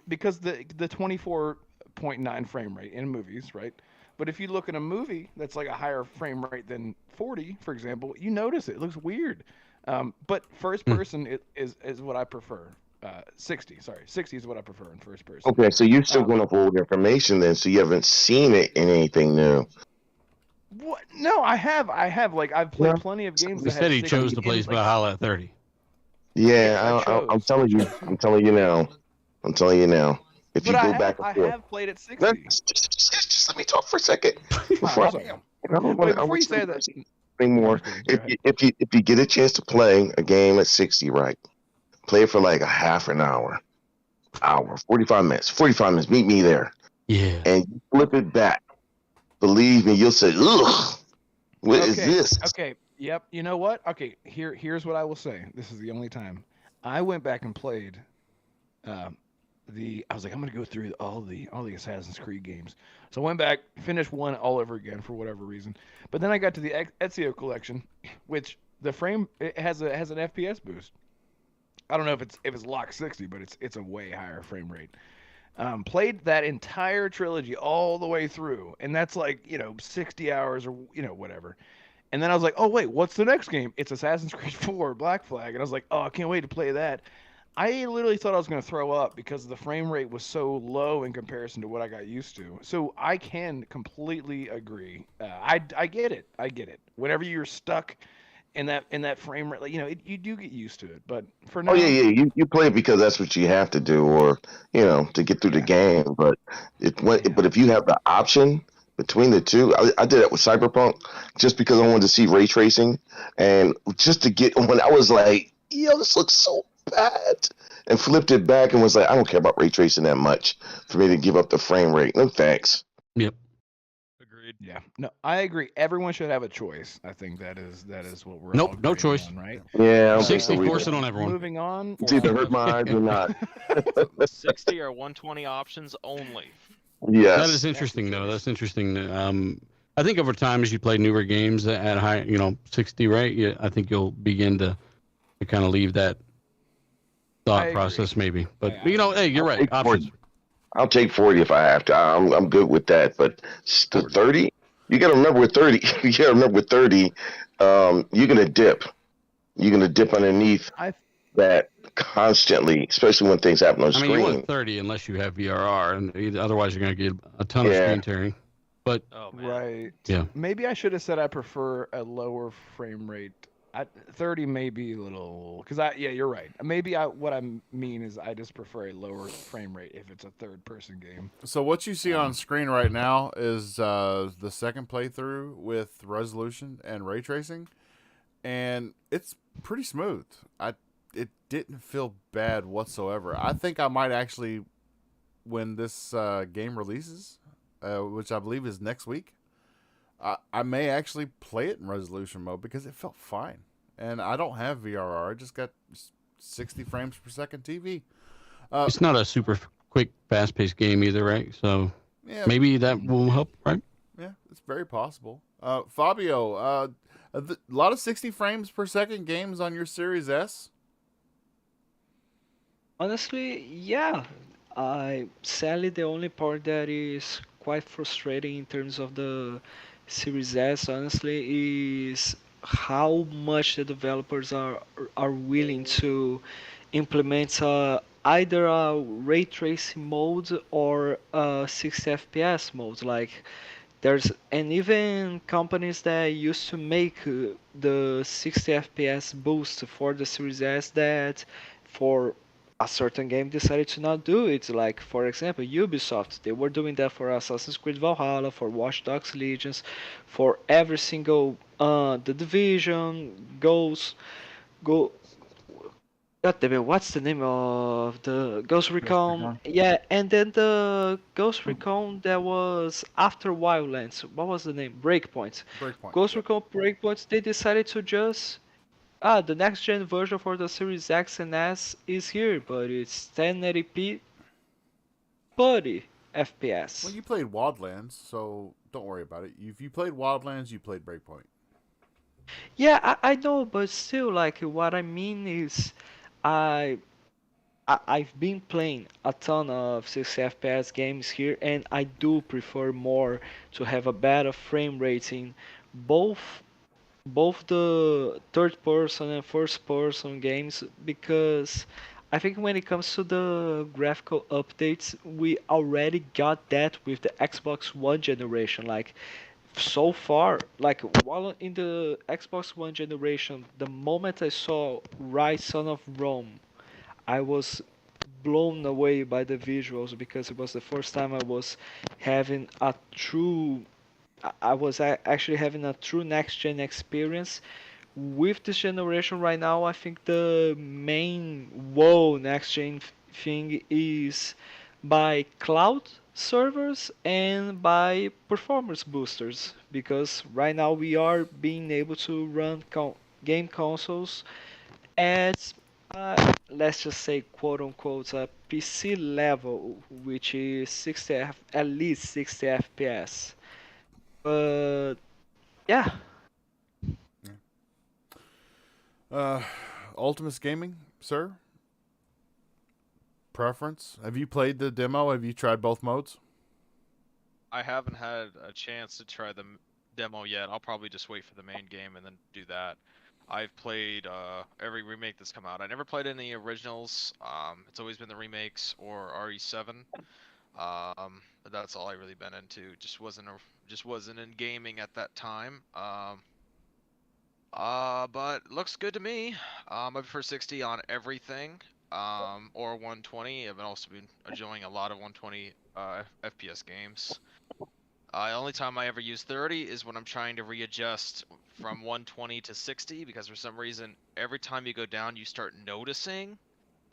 because the 24.9 frame rate in movies, right? But if you look at a movie that's like a higher frame rate than 40, for example, you notice it. It looks weird. But first person is what I prefer. 60 is what I prefer in first person. Okay, so you're still Um, going off old information then, so you haven't seen it in anything new. What? No, I have. Like I've played Yeah. plenty of games. He that said have he 60 chose to play in, like, Valhalla at 30. Yeah, I I'm chose. telling you. I'm telling you now. I'm telling you now. If you But go back and I forth. have played at 60. Just let me talk for a second. Before I'm sorry. I don't Wait, want before you say that, anymore. Go ahead. If you get a chance to play a game at 60, right? Play it for like a half an hour, 45 minutes. 45 minutes. Meet me there, Yeah. and you flip it back believe me, you'll say, ugh, what is this? Okay. Yep. You know what? Okay. Here's what I will say. This is the only time I went back and played. Um, I was like, I'm gonna go through all the Assassin's Creed games. So I went back, finished one all over again for whatever reason. But then I got to the Ezio collection, which the frame it has an FPS boost. I don't know if it's locked 60, but it's a way higher frame rate. Played that entire trilogy all the way through, and that's like 60 hours or whatever. And then I was like, oh wait, what's the next game? It's Assassin's Creed 4 Black Flag, and I was like, oh, I can't wait to play that. I literally thought I was going to throw up because the frame rate was so low in comparison to what I got used to. So I can completely agree. I get it. I get it. Whenever you're stuck in that frame rate, you do get used to it. But for now, Oh yeah. You play it because that's what you have to do, or to get through the game. But but if you have the option between the two, I did it with Cyberpunk just because I wanted to see ray tracing, and just to get when I was like, yo, this looks so bad, and flipped it back and was like, I don't care about ray tracing that much for me to give up the frame rate. No thanks. Yep. Agreed. yeah, no, I agree. Everyone should have a choice. I think that is what we're Nope, all no agreeing choice. on, right? Yeah, I'm 60 so force it on everyone. Moving on. It's either hurt my eyes or not. 60 or 120 options only. Yes. That is interesting, though. That's interesting. I think over time, as you play newer games at high, 60 rate, I think you'll begin to kind of leave that I thought agree. process, maybe. But Yeah, hey, you're I'll right. take Options. 40. I'll take 40 if I have to. I'm good with that. But the 30, you got to remember with 30, you're gonna dip. You're gonna dip underneath I that constantly, especially when things happen on I mean, you screen. want 30 unless you have VRR, and otherwise you're going to get a ton of Yeah. screen tearing. But Oh man. right. Yeah. Maybe I should have said I prefer a lower frame rate. 30 may be a little because you're right. Maybe what I mean is I just prefer a lower frame rate if it's a third person game. So what you see on screen right now is the second playthrough with resolution and ray tracing, and it's pretty smooth. It didn't feel bad whatsoever. I think I might actually, when this game releases, which I believe is next week, I may actually play it in resolution mode because it felt fine. And I don't have VRR. I just got 60 frames per second TV. it's not a super quick, fast-paced game either, right? So Yeah, maybe that will help, right? yeah, it's very possible. Fabio, a lot of 60 frames per second games on your Series S. Honestly, yeah. Sadly, the only part that is quite frustrating in terms of the Series S, honestly, is how much the developers are willing to implement either a ray tracing mode or a 60 FPS mode. Like there's and even companies that used to make the 60 FPS boost for the Series S that for a certain game decided to not do it. Like for example, Ubisoft, they were doing that for Assassin's Creed Valhalla, for Watch Dogs Legions, for every single The Division, Go God damn it, what's the name of the Ghost Recon? Recon. Yeah, and then the Ghost Recon that was after Wildlands. What was the name? Breakpoint. Breakpoint. Ghost yeah. Recon Breakpoints, they decided to just the next gen version for the Series X and S is here, but it's 1080p 30 FPS. Well, you played Wildlands, so don't worry about it. If you played Wildlands, you played Breakpoint. Yeah, I know, but still, like, what I mean is, I, I've been playing a ton of 60 FPS games here, and I do prefer more to have a better frame rating, both both the third person and first person games, because I think when it comes to the graphical updates, we already got that with the Xbox One generation. Like so far, like while in the Xbox One generation, the moment I saw Rise Son of Rome, I was blown away by the visuals because it was the first time I was having a true I was actually having a true next gen experience. With this generation right now, I think the main whoa next gen thing is by cloud servers and by performance boosters, because right now we are being able to run game consoles at let's just say quote unquote a PC level, which is at least 60 FPS. But yeah, Ultimus Gaming, sir? Preference? Have you played the demo? Have you tried both modes? I haven't had a chance to try the demo yet. I'll probably just wait for the main game and then do that. I've played every remake that's come out. I never played any originals. It's always been the remakes or RE7. But that's all I really been into. Just wasn't in gaming at that time. But looks good to me. I prefer 60 on everything. Or 120. I've also been enjoying a lot of 120 FPS games. The only time I ever use 30 is when I'm trying to readjust from 120 to 60, because for some reason, every time you go down, you start noticing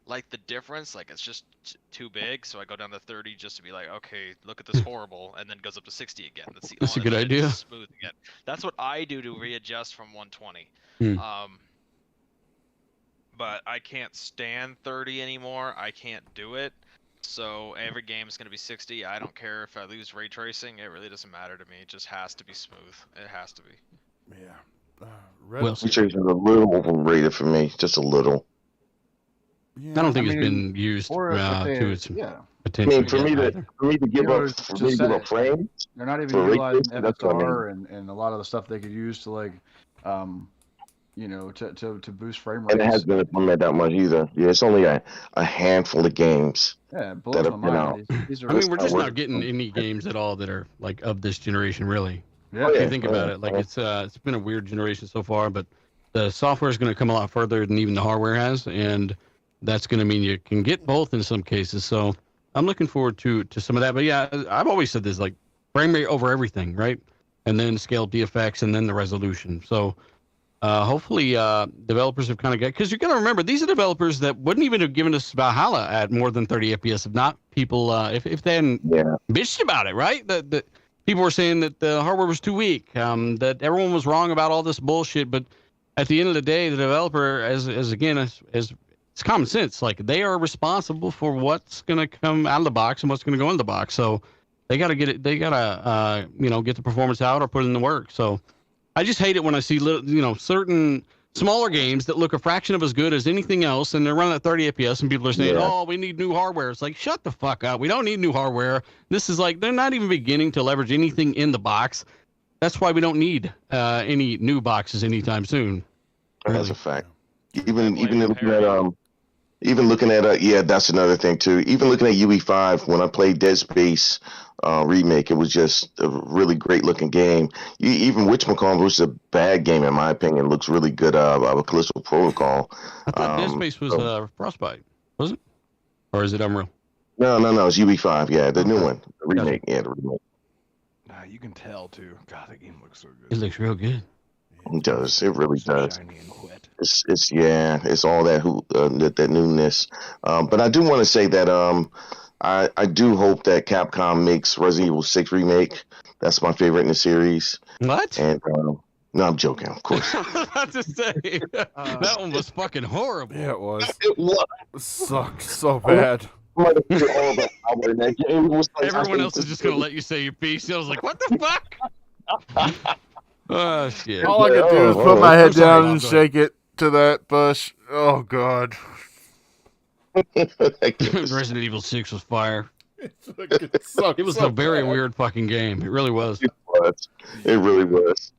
like the difference, like it's just too big. So I go down to 30 just to be like, okay, look at this horrible, and then goes up to 60 again. That's a good idea. Smooth again. That's what I do to readjust from 120. But I can't stand 30 anymore. I can't do it. So every game is going to be 60. I don't care if I lose ray tracing. It really doesn't matter to me. It just has to be smooth. It has to be. Yeah. Well, Ray tracing is a little overrated for me, just a little. Yeah. I don't think it's been used or if they- to its yeah. I potential. mean, for me to give know, up, just for me to said give up it. frames, They're not even For ray utilizing tracing, that's what I FSR and a lot of the stuff they could use to like, to boost frame rates. and it hasn't been implemented that much either. Yeah, it's only a handful of games. Yeah, it blows that my have been mind. out. These are I mean, we're just not not getting any games at all that are like of this generation, really. yeah. Oh, If yeah. you think about it, like it's been a weird generation so far, but the software is going to come a lot further than even the hardware has, and that's going to mean you can get both in some cases. So I'm looking forward to some of that. But yeah, I've always said this, like frame rate over everything, right? And then scale DFX and then the resolution. So hopefully developers have kind of got, because you're going to remember these are developers that wouldn't even have given us Valhalla at more than 30 FPS if not people if they hadn't bitched about it, right? That people were saying that the hardware was too weak, that everyone was wrong about all this bullshit. But at the end of the day, the developer, as it's common sense, like they are responsible for what's going to come out of the box and what's going to go in the box. So they got to get it. They got to get the performance out or put it in the work. So I just hate it when I see certain smaller games that look a fraction of as good as anything else, and they're running at 30 FPS, and people are saying, "Oh, we need new hardware." It's like, shut the fuck up. We don't need new hardware. This is like they're not even beginning to leverage anything in the box. That's why we don't need any new boxes anytime soon. That's a fact. Even looking at yeah, that's another thing too. Even looking at UE5, when I played Dead Space remake, it was just a really great looking game. Even Witchmacalls, which is a bad game in my opinion, looks really good. Callisto Protocol. I thought Dead Space was Frostbite, was it? Or is it Unreal? No, it's UE5. Yeah, the new one, the remake. Yeah, the remake. You can tell too. God, that game looks so good. It looks real good. It does. It really does. Shiny and wet. It's all that newness. But I do want to say that I do hope that Capcom makes Resident Evil 6 remake. That's my favorite in the series. What? And no, I'm joking, of course. I was about to say that one was fucking horrible. Yeah, it was. It was. It sucked so bad. Everyone else is just gonna let you say your piece. I was like, what the fuck? Oh shit! All I could do is put my head down and shake it to that bush. Oh god. Resident Evil 6 was fire. It was a very weird fucking game. It really was. It really was.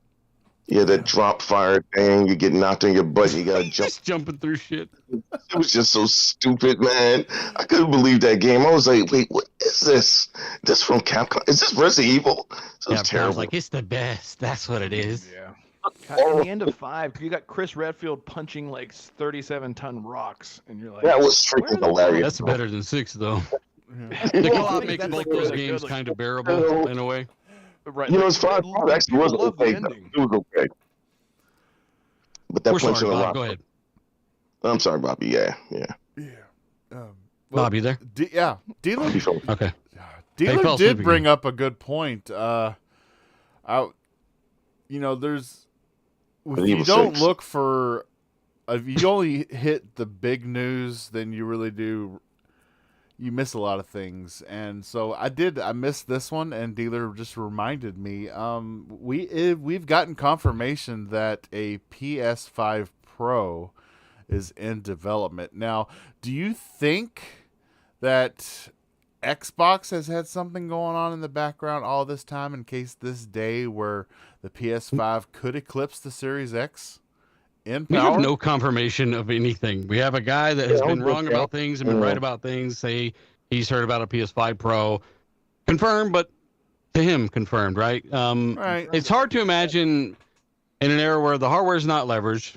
Yeah, that drop fire thing. You get knocked on your butt. You gotta jump. Just jumping through shit. It was just so stupid, man. I couldn't believe that game. I was like, wait, what is this? This from Capcom? Is this Resident Evil? This was terrible. I was like, it's the best. That's what it is. Yeah. God, in the end of 5, you got Chris Redfield punching like 37-ton rocks, and you're like, that was freaking hilarious. That's better than 6, though. The co-op makes both those games kind of bearable in a way. right? It's 5 actually was love the okay. ending. It was okay. But that We're punch sorry, in the Bob. rock. Go ahead. I'm sorry, Bobby. Yeah. Yeah. Bob, you there? Yeah. Dealing. Okay. Dealer fell did asleep bring again. up a good point. There's if you Evil don't 6. look for, if you only hit the big news, then you really do. You miss a lot of things, and so I missed this one, and Dealer just reminded me. We've gotten confirmation that a PS5 Pro is in development now. Do you think that Xbox has had something going on in the background all this time in case this day where the PS5 could eclipse the Series X in We have power? no confirmation of anything. We have a guy that has been wrong about things and been right about things. Say he's heard about a PS5 Pro, confirmed, but to him confirmed, right? Right. It's hard to imagine in an era where the hardware is not leveraged,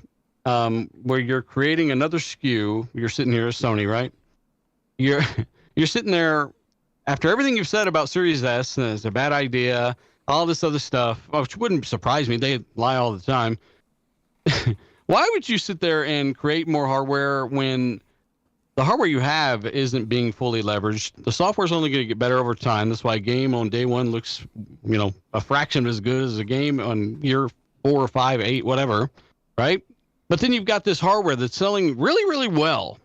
where you're creating another SKU. You're sitting here as Sony, right? You're you're sitting there after everything you've said about Series S, and it's a bad idea, all this other stuff, which wouldn't surprise me. They lie all the time. Why would you sit there and create more hardware when the hardware you have isn't being fully leveraged? The software is only going to get better over time. That's why a game on day one looks, a fraction as good as a game on year 4 or 5, 8, whatever, right? But then you've got this hardware that's selling really, really well.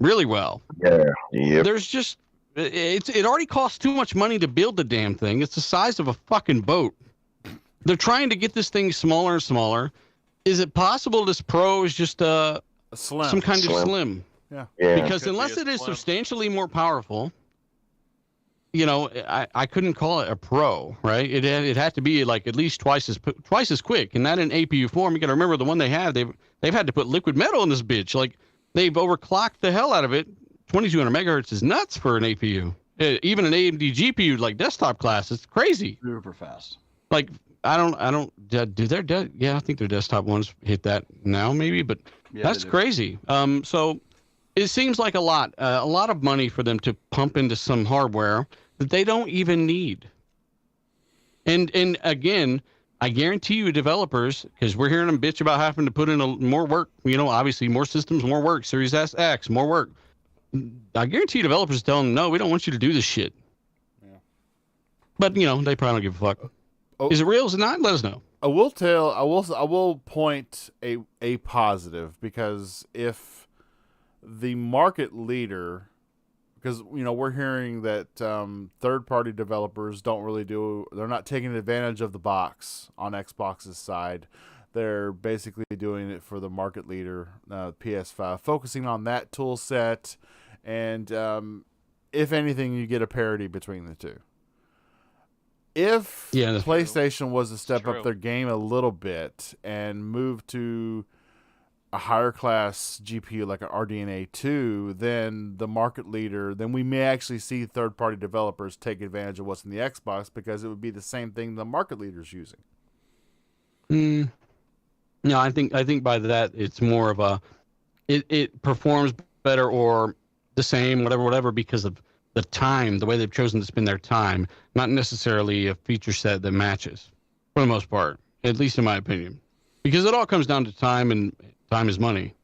Really well. Yeah. Yep. There's just, it already costs too much money to build the damn thing. It's the size of a fucking boat. They're trying to get this thing smaller and smaller. Is it possible this Pro is just A slim. some kind of slim? Yeah. Yeah. Because Could be unless a it is slim. substantially more powerful, I couldn't call it a Pro, right? It had to be like at least twice as quick, and that in APU form. You got to remember the one they have. They've had to put liquid metal in this bitch. Like they've overclocked the hell out of it. 2200 megahertz is nuts for an APU. Even an AMD GPU like desktop class, it's crazy. Super fast. Like I don't do their yeah, I think their desktop ones hit that now maybe, but Yeah, that's they do. crazy. So it seems like a lot of money for them to pump into some hardware that they don't even need. And again, I guarantee you developers, because we're hearing them bitch about having to put in more work, obviously more systems, more work, Series S, X, more work. I guarantee you developers tell them, no, we don't want you to do this shit. Yeah. But, they probably don't give a fuck. Oh. Is it real? Is it not? Let us know. I will point a positive, because if the market leader, because we're hearing that third-party developers they're not taking advantage of the box on Xbox's side. They're basically doing it for the market leader, PS5, focusing on that tool set, and if anything, you get a parity between the two. If Yeah, that's PlayStation was to step true. up their game a little bit and move to a higher class GPU like an RDNA 2, then the market leader, then we may actually see third-party developers take advantage of what's in the Xbox, because it would be the same thing the market leader's using. No, I think by that it's more of a it performs better or the same, whatever, because of the time, the way they've chosen to spend their time, not necessarily a feature set that matches, for the most part, at least in my opinion. Because it all comes down to time, and time is money.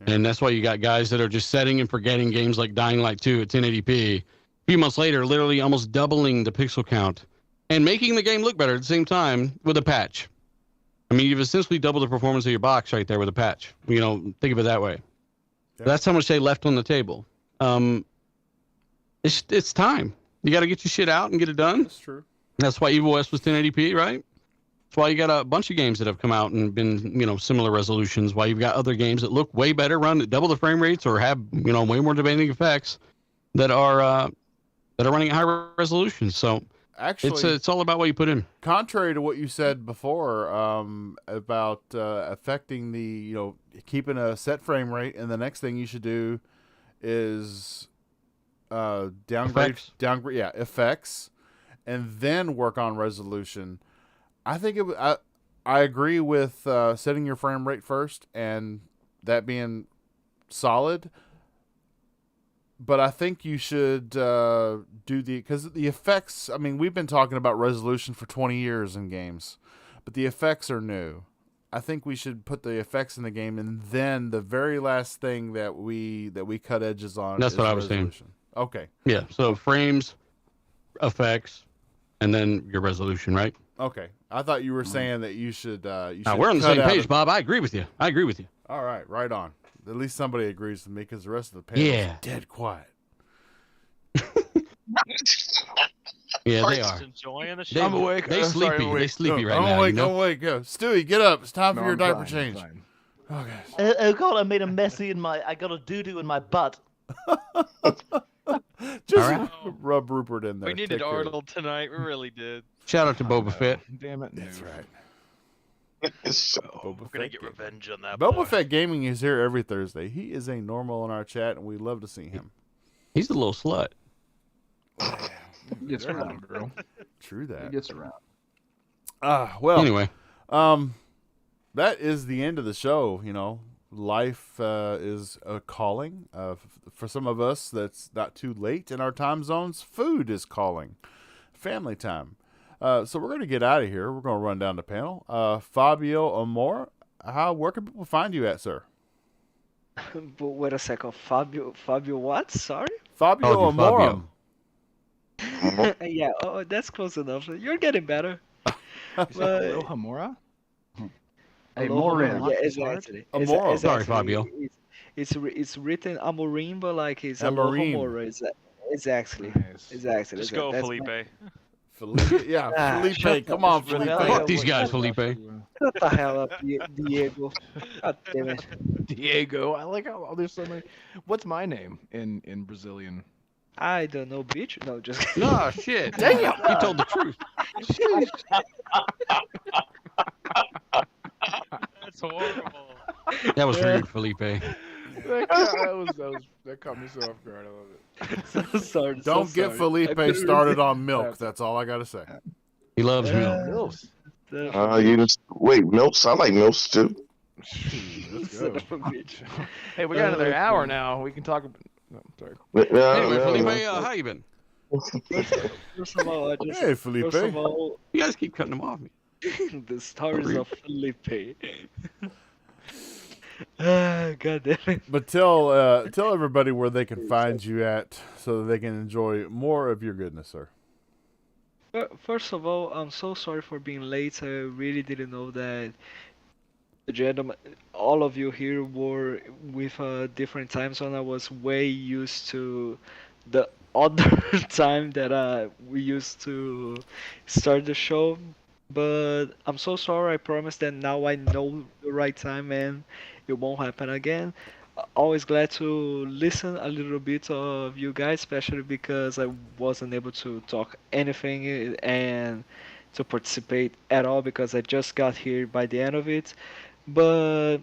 Yeah. And that's why you got guys that are just setting and forgetting games like Dying Light 2 at 1080p. A few months later, literally almost doubling the pixel count and making the game look better at the same time with a patch. I mean, you've essentially doubled the performance of your box right there with a patch. Think of it that way. Yeah. That's how much they left on the table. It's time. You got to get your shit out and get it done. That's true. That's why Evil West was 1080p, right? That's why you got a bunch of games that have come out and been, similar resolutions. Why you've got other games that look way better, run at double the frame rates, or have, way more demanding effects that are running at high resolution. So Actually, it's all about what you put in. contrary to what you said before about affecting keeping a set frame rate, and the next thing you should do is downgrade effects, and then work on resolution. I think I agree with setting your frame rate first and that being solid. But I think you should because the effects, I mean, we've been talking about resolution for 20 years in games, but the effects are new. I think we should put the effects in the game, and then the very last thing that we cut edges on That's is what I was saying. resolution. Okay. Yeah. So frames, effects, and then your resolution, right? Okay, I thought you were saying that you should. Now we're on the cut same out page, Bob. I agree with you. All right, right on. At least somebody agrees with me because the rest of the panel is dead quiet. Yeah, they Just are. enjoying the They, show. I'm awake. They Sorry, sleepy. I'm awake. They sleepy right don't now. wake, You know? don't wake. Go, Stewie, get up. It's time for No, your I'm diaper fine, I'm change. fine. Oh gosh. Oh God, I made a messy in my. I got a doo doo in my butt. Just All right. rub Rupert in there. We needed Take care of it. Arnold tonight. We really did. Shout out to Boba Fett. Damn it. That's no. right. So, Boba We're gonna Fett get Gaming. revenge on that boy. Boba Fett Gaming is here every Thursday. He is a normal in our chat, and we love to see him. He's a little slut. He gets They're around. not, girl. True He that. gets around. Well, Anyway, that is the end of the show. You know, life is a calling. For some of us, that's not too late in our time zones. Food is calling. Family time. So we're going to get out of here. We're going to run down the panel. Fabio Amor, where can people find you at, sir? But wait a second, Fabio what? Sorry? Fabio Called you Amorum. Fabio. Yeah, oh, that's close enough. You're getting better. You said But- Aloha Mora? Hey, Aloha, Morin. Yeah, It's hard. exactly. Amor. Sorry, Fabio. It's written Amorim, but like it's Amorim. Alohomora. Exactly. Nice. Exactly. Just That's- go, that's Felipe. Felipe. Yeah, Ah, Felipe. shut Come up, on, just Felipe. rebel. Fuck these guys, Felipe. Shut the hell up, Diego. God damn it. Diego. I like how there's so many. What's my name in Brazilian? I don't know, bitch. No, just kidding. No shit. Damn, you told the truth. That's horrible. That was rude, Felipe. That caught me so off guard. I love it. So sorry. so Don't get sorry. I Felipe couldn't started on milk. That's all I got to say. He loves milk. Mills. you just wait. Milks. I like milks too. Let's Son go. of a bitch. Hey, we got another hour Okay. now. We can talk. No, sorry. Anyway, Felipe, how you been? First of all, I just. Hey, Felipe. First of all, You guys keep cutting him off. the stories of Felipe. God damn it. But tell everybody where they can find you at so that they can enjoy more of your goodness, sir. First of all, I'm so sorry for being late. I really didn't know that the gentlemen, all of you here were with a different time zone. I was way used to the other time that we used to start the show. But I'm so sorry. I promise that now I know the right time and it won't happen again. Always glad to listen a little bit of you guys, especially because I wasn't able to talk anything and to participate at all because I just got here by the end of it. But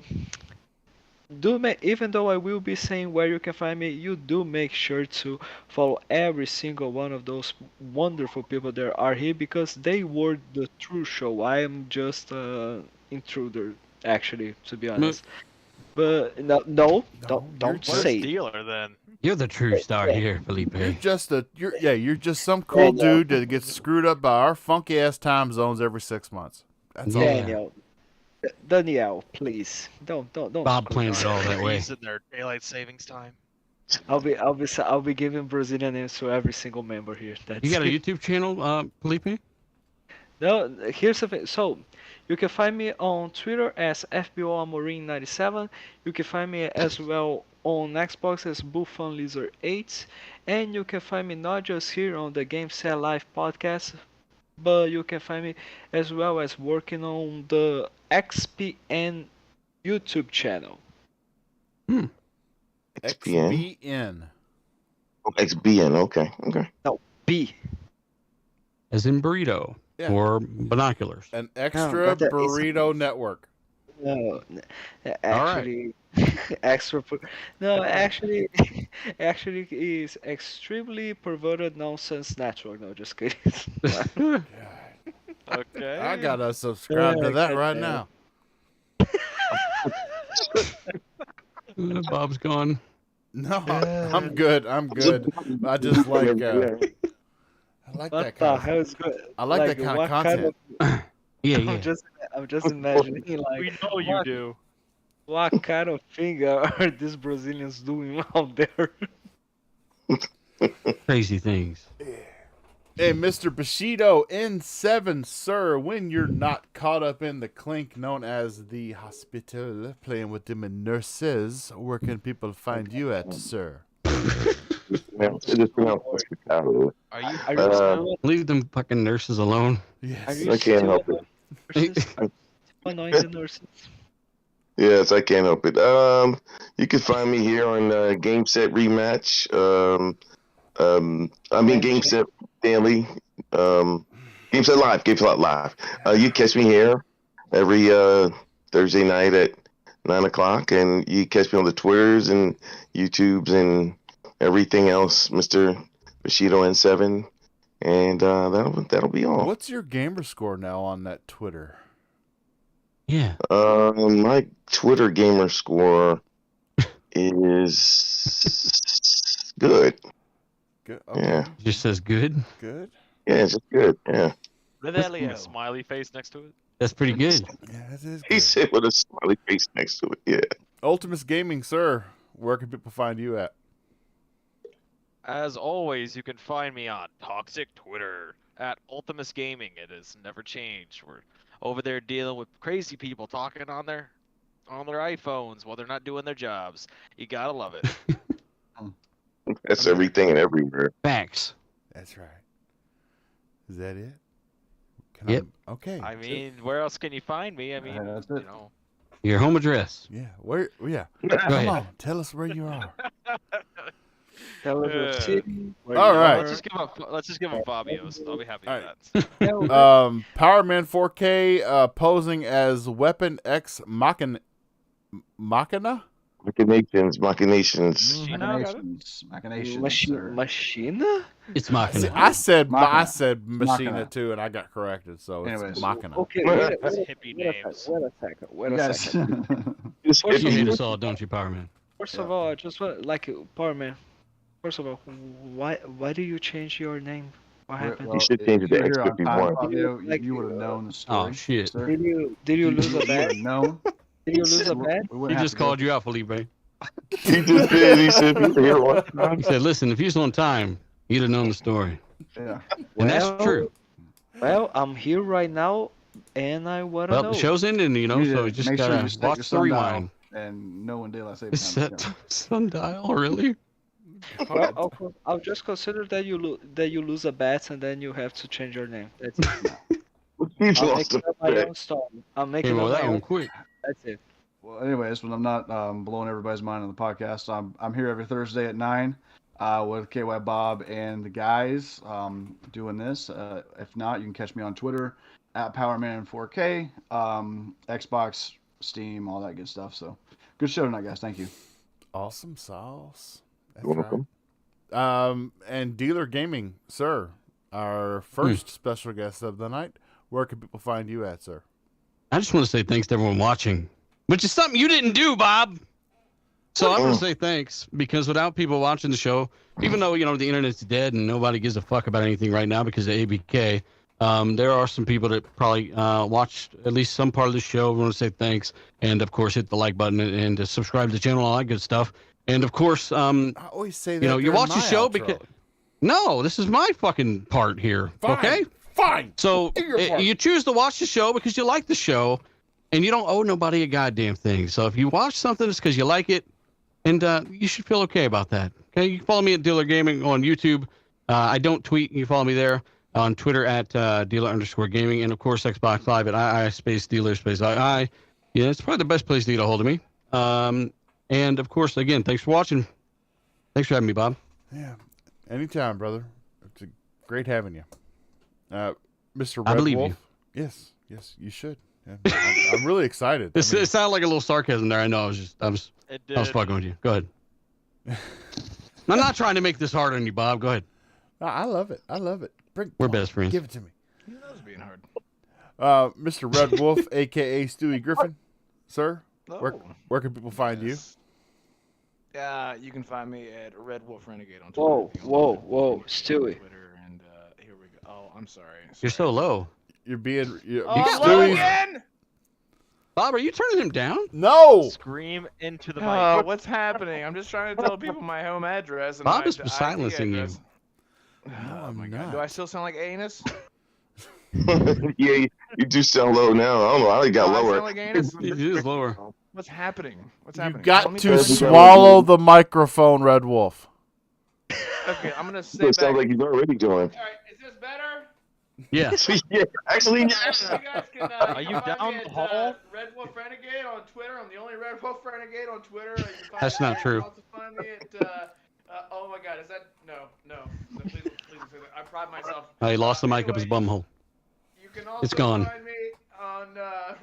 even though I will be saying where you can find me, you do make sure to follow every single one of those wonderful people that are here because they were the true show. I am just intruder, actually, to be honest. But no, don't you're say it. Dealer then. You're the true star here, Felipe. You're just some cool dude that gets screwed up by our funky ass time zones every 6 months. That's all. Daniel, Danielle, please don't. Bob plans it all that way. He's in their daylight savings time. I'll be giving Brazilian names to every single member here. That's You got a it. YouTube channel, Felipe? No, here's the thing. So, you can find me on Twitter as FBOAmorin97. You can find me as well on Xbox as BuffonLizard8. And you can find me not just here on the Game Set Live podcast, but you can find me as well as working on the XPN YouTube channel. XPN. XBN. Oh, XBN. Okay. B. As in burrito Yeah. or binoculars. An extra but that is- burrito network. No, actually, extra. No, actually, actually, is extremely perverted nonsense network. No, just kidding. Okay. I gotta subscribe to that right now. Bob's gone. No, I'm good. I'm good. I just like I like What that the kind of. hell is good? I like that kind of what content. Yeah, I'm just imagining like We know you what, do. what kind of thing are these Brazilians doing out there? Crazy things. And Mr. Bushido N7, sir, when you're not caught up in the clink known as the hospital, playing with them nurses, where can people find you at, sir? Are you Leave them fucking nurses alone. Yes. I can't help it. Annoying the nurses. Yes, I can't help it. You can find me here on Game Set Rematch. Game Set Daily. Game Set Live. Game Set Live. You catch me here every Thursday night at 9 o'clock, and you catch me on the Twitters and YouTubes and everything else, Mr. Bushido N7, and that'll be all. What's your gamer score now on that Twitter? Yeah. My Twitter gamer score is good. Good. Okay. Yeah. Just says good. Good. Yeah, it's just good. Yeah. A smiley face next to it. That's pretty good. Yeah, that is He good. said with a smiley face next to it. Yeah. Ultimus Gaming, sir, where can people find you at? As always, you can find me on toxic Twitter at Ultimus Gaming. It has never changed. We're over there dealing with crazy people talking on their iPhones while they're not doing their jobs. You gotta love it. That's everything and everywhere. Facts. That's right. Is that it? Can Yep. Okay. I mean, where else can you find me? I mean, that's you it. know. Your home address. Yeah. Where? Yeah. Go Come ahead. on. Tell us where you are. Tell us your Yeah. city. where All you right. Let's just give him Fabio's. I'll be happy All with that. Powerman 4K posing as Weapon X Machina. Machinations. Machinations, sir. Machina? It's See, Machina. I said Machina. Machina Machina. too, and I got corrected, so it's Anyways. Machina. Okay, Hippie names. wait a second. Wait a Yes. second. Just First You of hate all- us all, don't you, Power Man? First of all, I just want Power Man. First of all, why do you change your name? What happened? You should change it to if you're on time, X51. Fabio, Like, you would have known the story. Oh, shit. sir. Did you lose a You bet? would've known. Did you lose a bet? We He wouldn't have just to go called you out, Felipe. He just did. He said he was here one time. He said, listen, if you was on time, you'd have known the story. Yeah. And that's Well, true. Well, I'm here right now, and I wanna Well, know. the show's ending, you know, You so need you to just make sure gotta you set watch your the sundial rewind. and know when daylight saving Is time that is sundial, really? Well, I'll just consider that you lose a bet, and then you have to change your name. That's it. He's I'm lost making a up my bet. own story. I'm Came making up up with my that one own. quick. That's it. Well, anyways, when I'm not blowing everybody's mind on the podcast, I'm here every Thursday at 9 with KY Bob and the guys doing this. If not, you can catch me on Twitter at PowerMan4K, Xbox, Steam, all that good stuff. So good show tonight, guys. Thank you. Awesome sauce. That's You're welcome. right. And Dealer Gaming, sir, our first special guest of the night. Where can people find you at, sir? I just want to say thanks to everyone watching, which is something you didn't do, Bob. So I want to say thanks, because without people watching the show, even though, you know, the internet's dead and nobody gives a fuck about anything right now because of ABK, there are some people that probably watched at least some part of the show. We want to say thanks. And, of course, hit the like button and subscribe to the channel, all that good stuff. And, of course, I always say that. you know, you during watch the my show outro. because... No, this is my fucking part here, Fine, okay? Fine. So Do your part. you choose to watch the show because you like the show, and you don't owe nobody a goddamn thing. So if you watch something, it's because you like it, and you should feel okay about that. Okay, you can follow me at Dealer Gaming on YouTube. I don't tweet. You can follow me there on Twitter at Dealer_Gaming, and of course Xbox Live at II_Dealer_II. Yeah, it's probably the best place to get a hold of me. And of course, again, thanks for watching. Thanks for having me, Bob. Yeah. Anytime, brother. It's great having you. Mr. Red I believe Wolf. you. Yes, you should. Yeah, I'm really excited. It sounded like a little sarcasm there. I know. I was fucking with you. Go ahead. I'm not trying to make this hard on you, Bob. Go ahead. I love it. We're best friends. Give it to me. That was being hard. Mr. Red Wolf, a.k.a. Stewie Griffin. Sir, Oh. where can people find you? You can find me at Red Wolf Renegade on Twitter. Whoa, Stewie. Twitter, and here we go. Oh, I'm sorry. You're so low. You're being... again! Bob, are you turning him down? No! Scream into the mic. What's happening? I'm just trying to tell people my home address. And Bob my is IP silencing you. address. Oh I'm my god. not. Do I still sound like anus? Yeah, you do sound low now. I don't know. I got Do I lower. sound like anus? It is lower. What's happening? What's You happening? Let got me to try Doesn't this sound again. like swallow you- the microphone, Red Wolf. Okay, I'm gonna It stay back. sounds like he's already going. All right, is this better? Yeah. Yeah, actually, yes. You guys can. Are You you can find down me the at, hall? Red Wolf Renegade on Twitter. I'm the only Red Wolf Renegade on Twitter. You can find That's me not there. true. You can also find me at. Oh my God, is that no? Please don't say that. I pride myself. He lost the mic up his Anyway, bumhole. You can also It's gone. find me on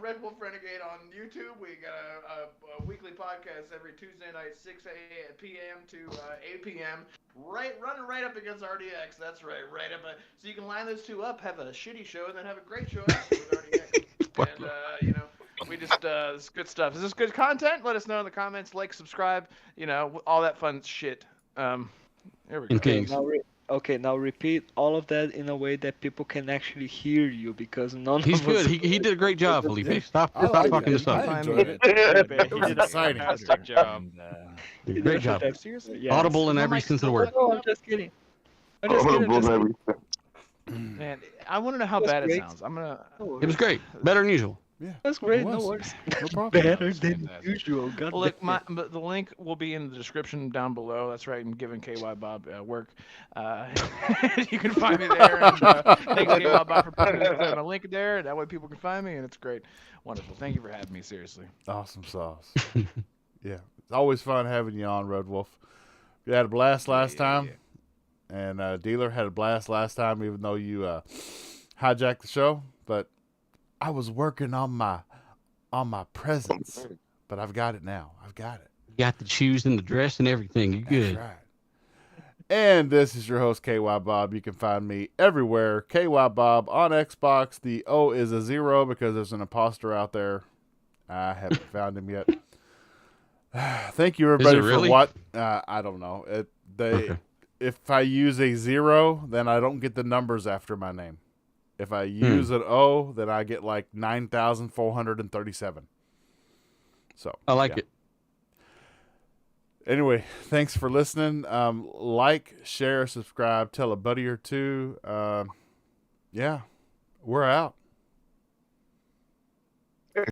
Red Wolf Renegade on YouTube. We got a weekly podcast every Tuesday night, 6 p.m. to 8 p.m. Running right up against RDX. That's right up. So you can line those two up, have a shitty show, and then have a great show after with RDX. And we just it's good stuff. Is this good content? Let us know in the comments. Like, subscribe. All that fun shit. Here we go. And kings. Okay, now repeat all of that in a way that people can actually hear you because none He's of us. good. He did a great job, Felipe. Stop I like fucking it. this up. I enjoyed it. He was did a exciting. fantastic job. Great job. Seriously? Yes. Audible in My every mic's sense of the still word. fucking No, I'm up? just kidding. I'm just kidding. Audible Just and kidding. everything. Man, I want to know how That's bad it great. sounds. I'm gonna. No It was worries. great. Better than usual. Yeah, That's great. it No was. worries. No problem. Better That's than fantastic. usual. God Look, damn it. but the link will be in the description down below. That's right. I'm giving KY Bob work. You can find me there. And, thanks KY Bob for putting my link there. That way people can find me, and it's great. Wonderful. Thank you for having me. Seriously. Awesome sauce. Yeah, it's always fun having you on, Red Wolf. You had a blast last time, and Dealer had a blast last time, even though you hijacked the show. But I was working on my presence, but I've got it now. I've got it. You got the shoes and the dress and everything. You good. That's right. And this is your host, KY Bob. You can find me everywhere. KY Bob on Xbox. The O is a 0 because there's an imposter out there. I haven't found him yet. Thank you, everybody, really? for what? I don't know. Okay. If I use a 0, then I don't get the numbers after my name. If I use an O, then I get like 9,437. So I like it. Anyway, thanks for listening. Like, share, subscribe, tell a buddy or two. Yeah, we're out.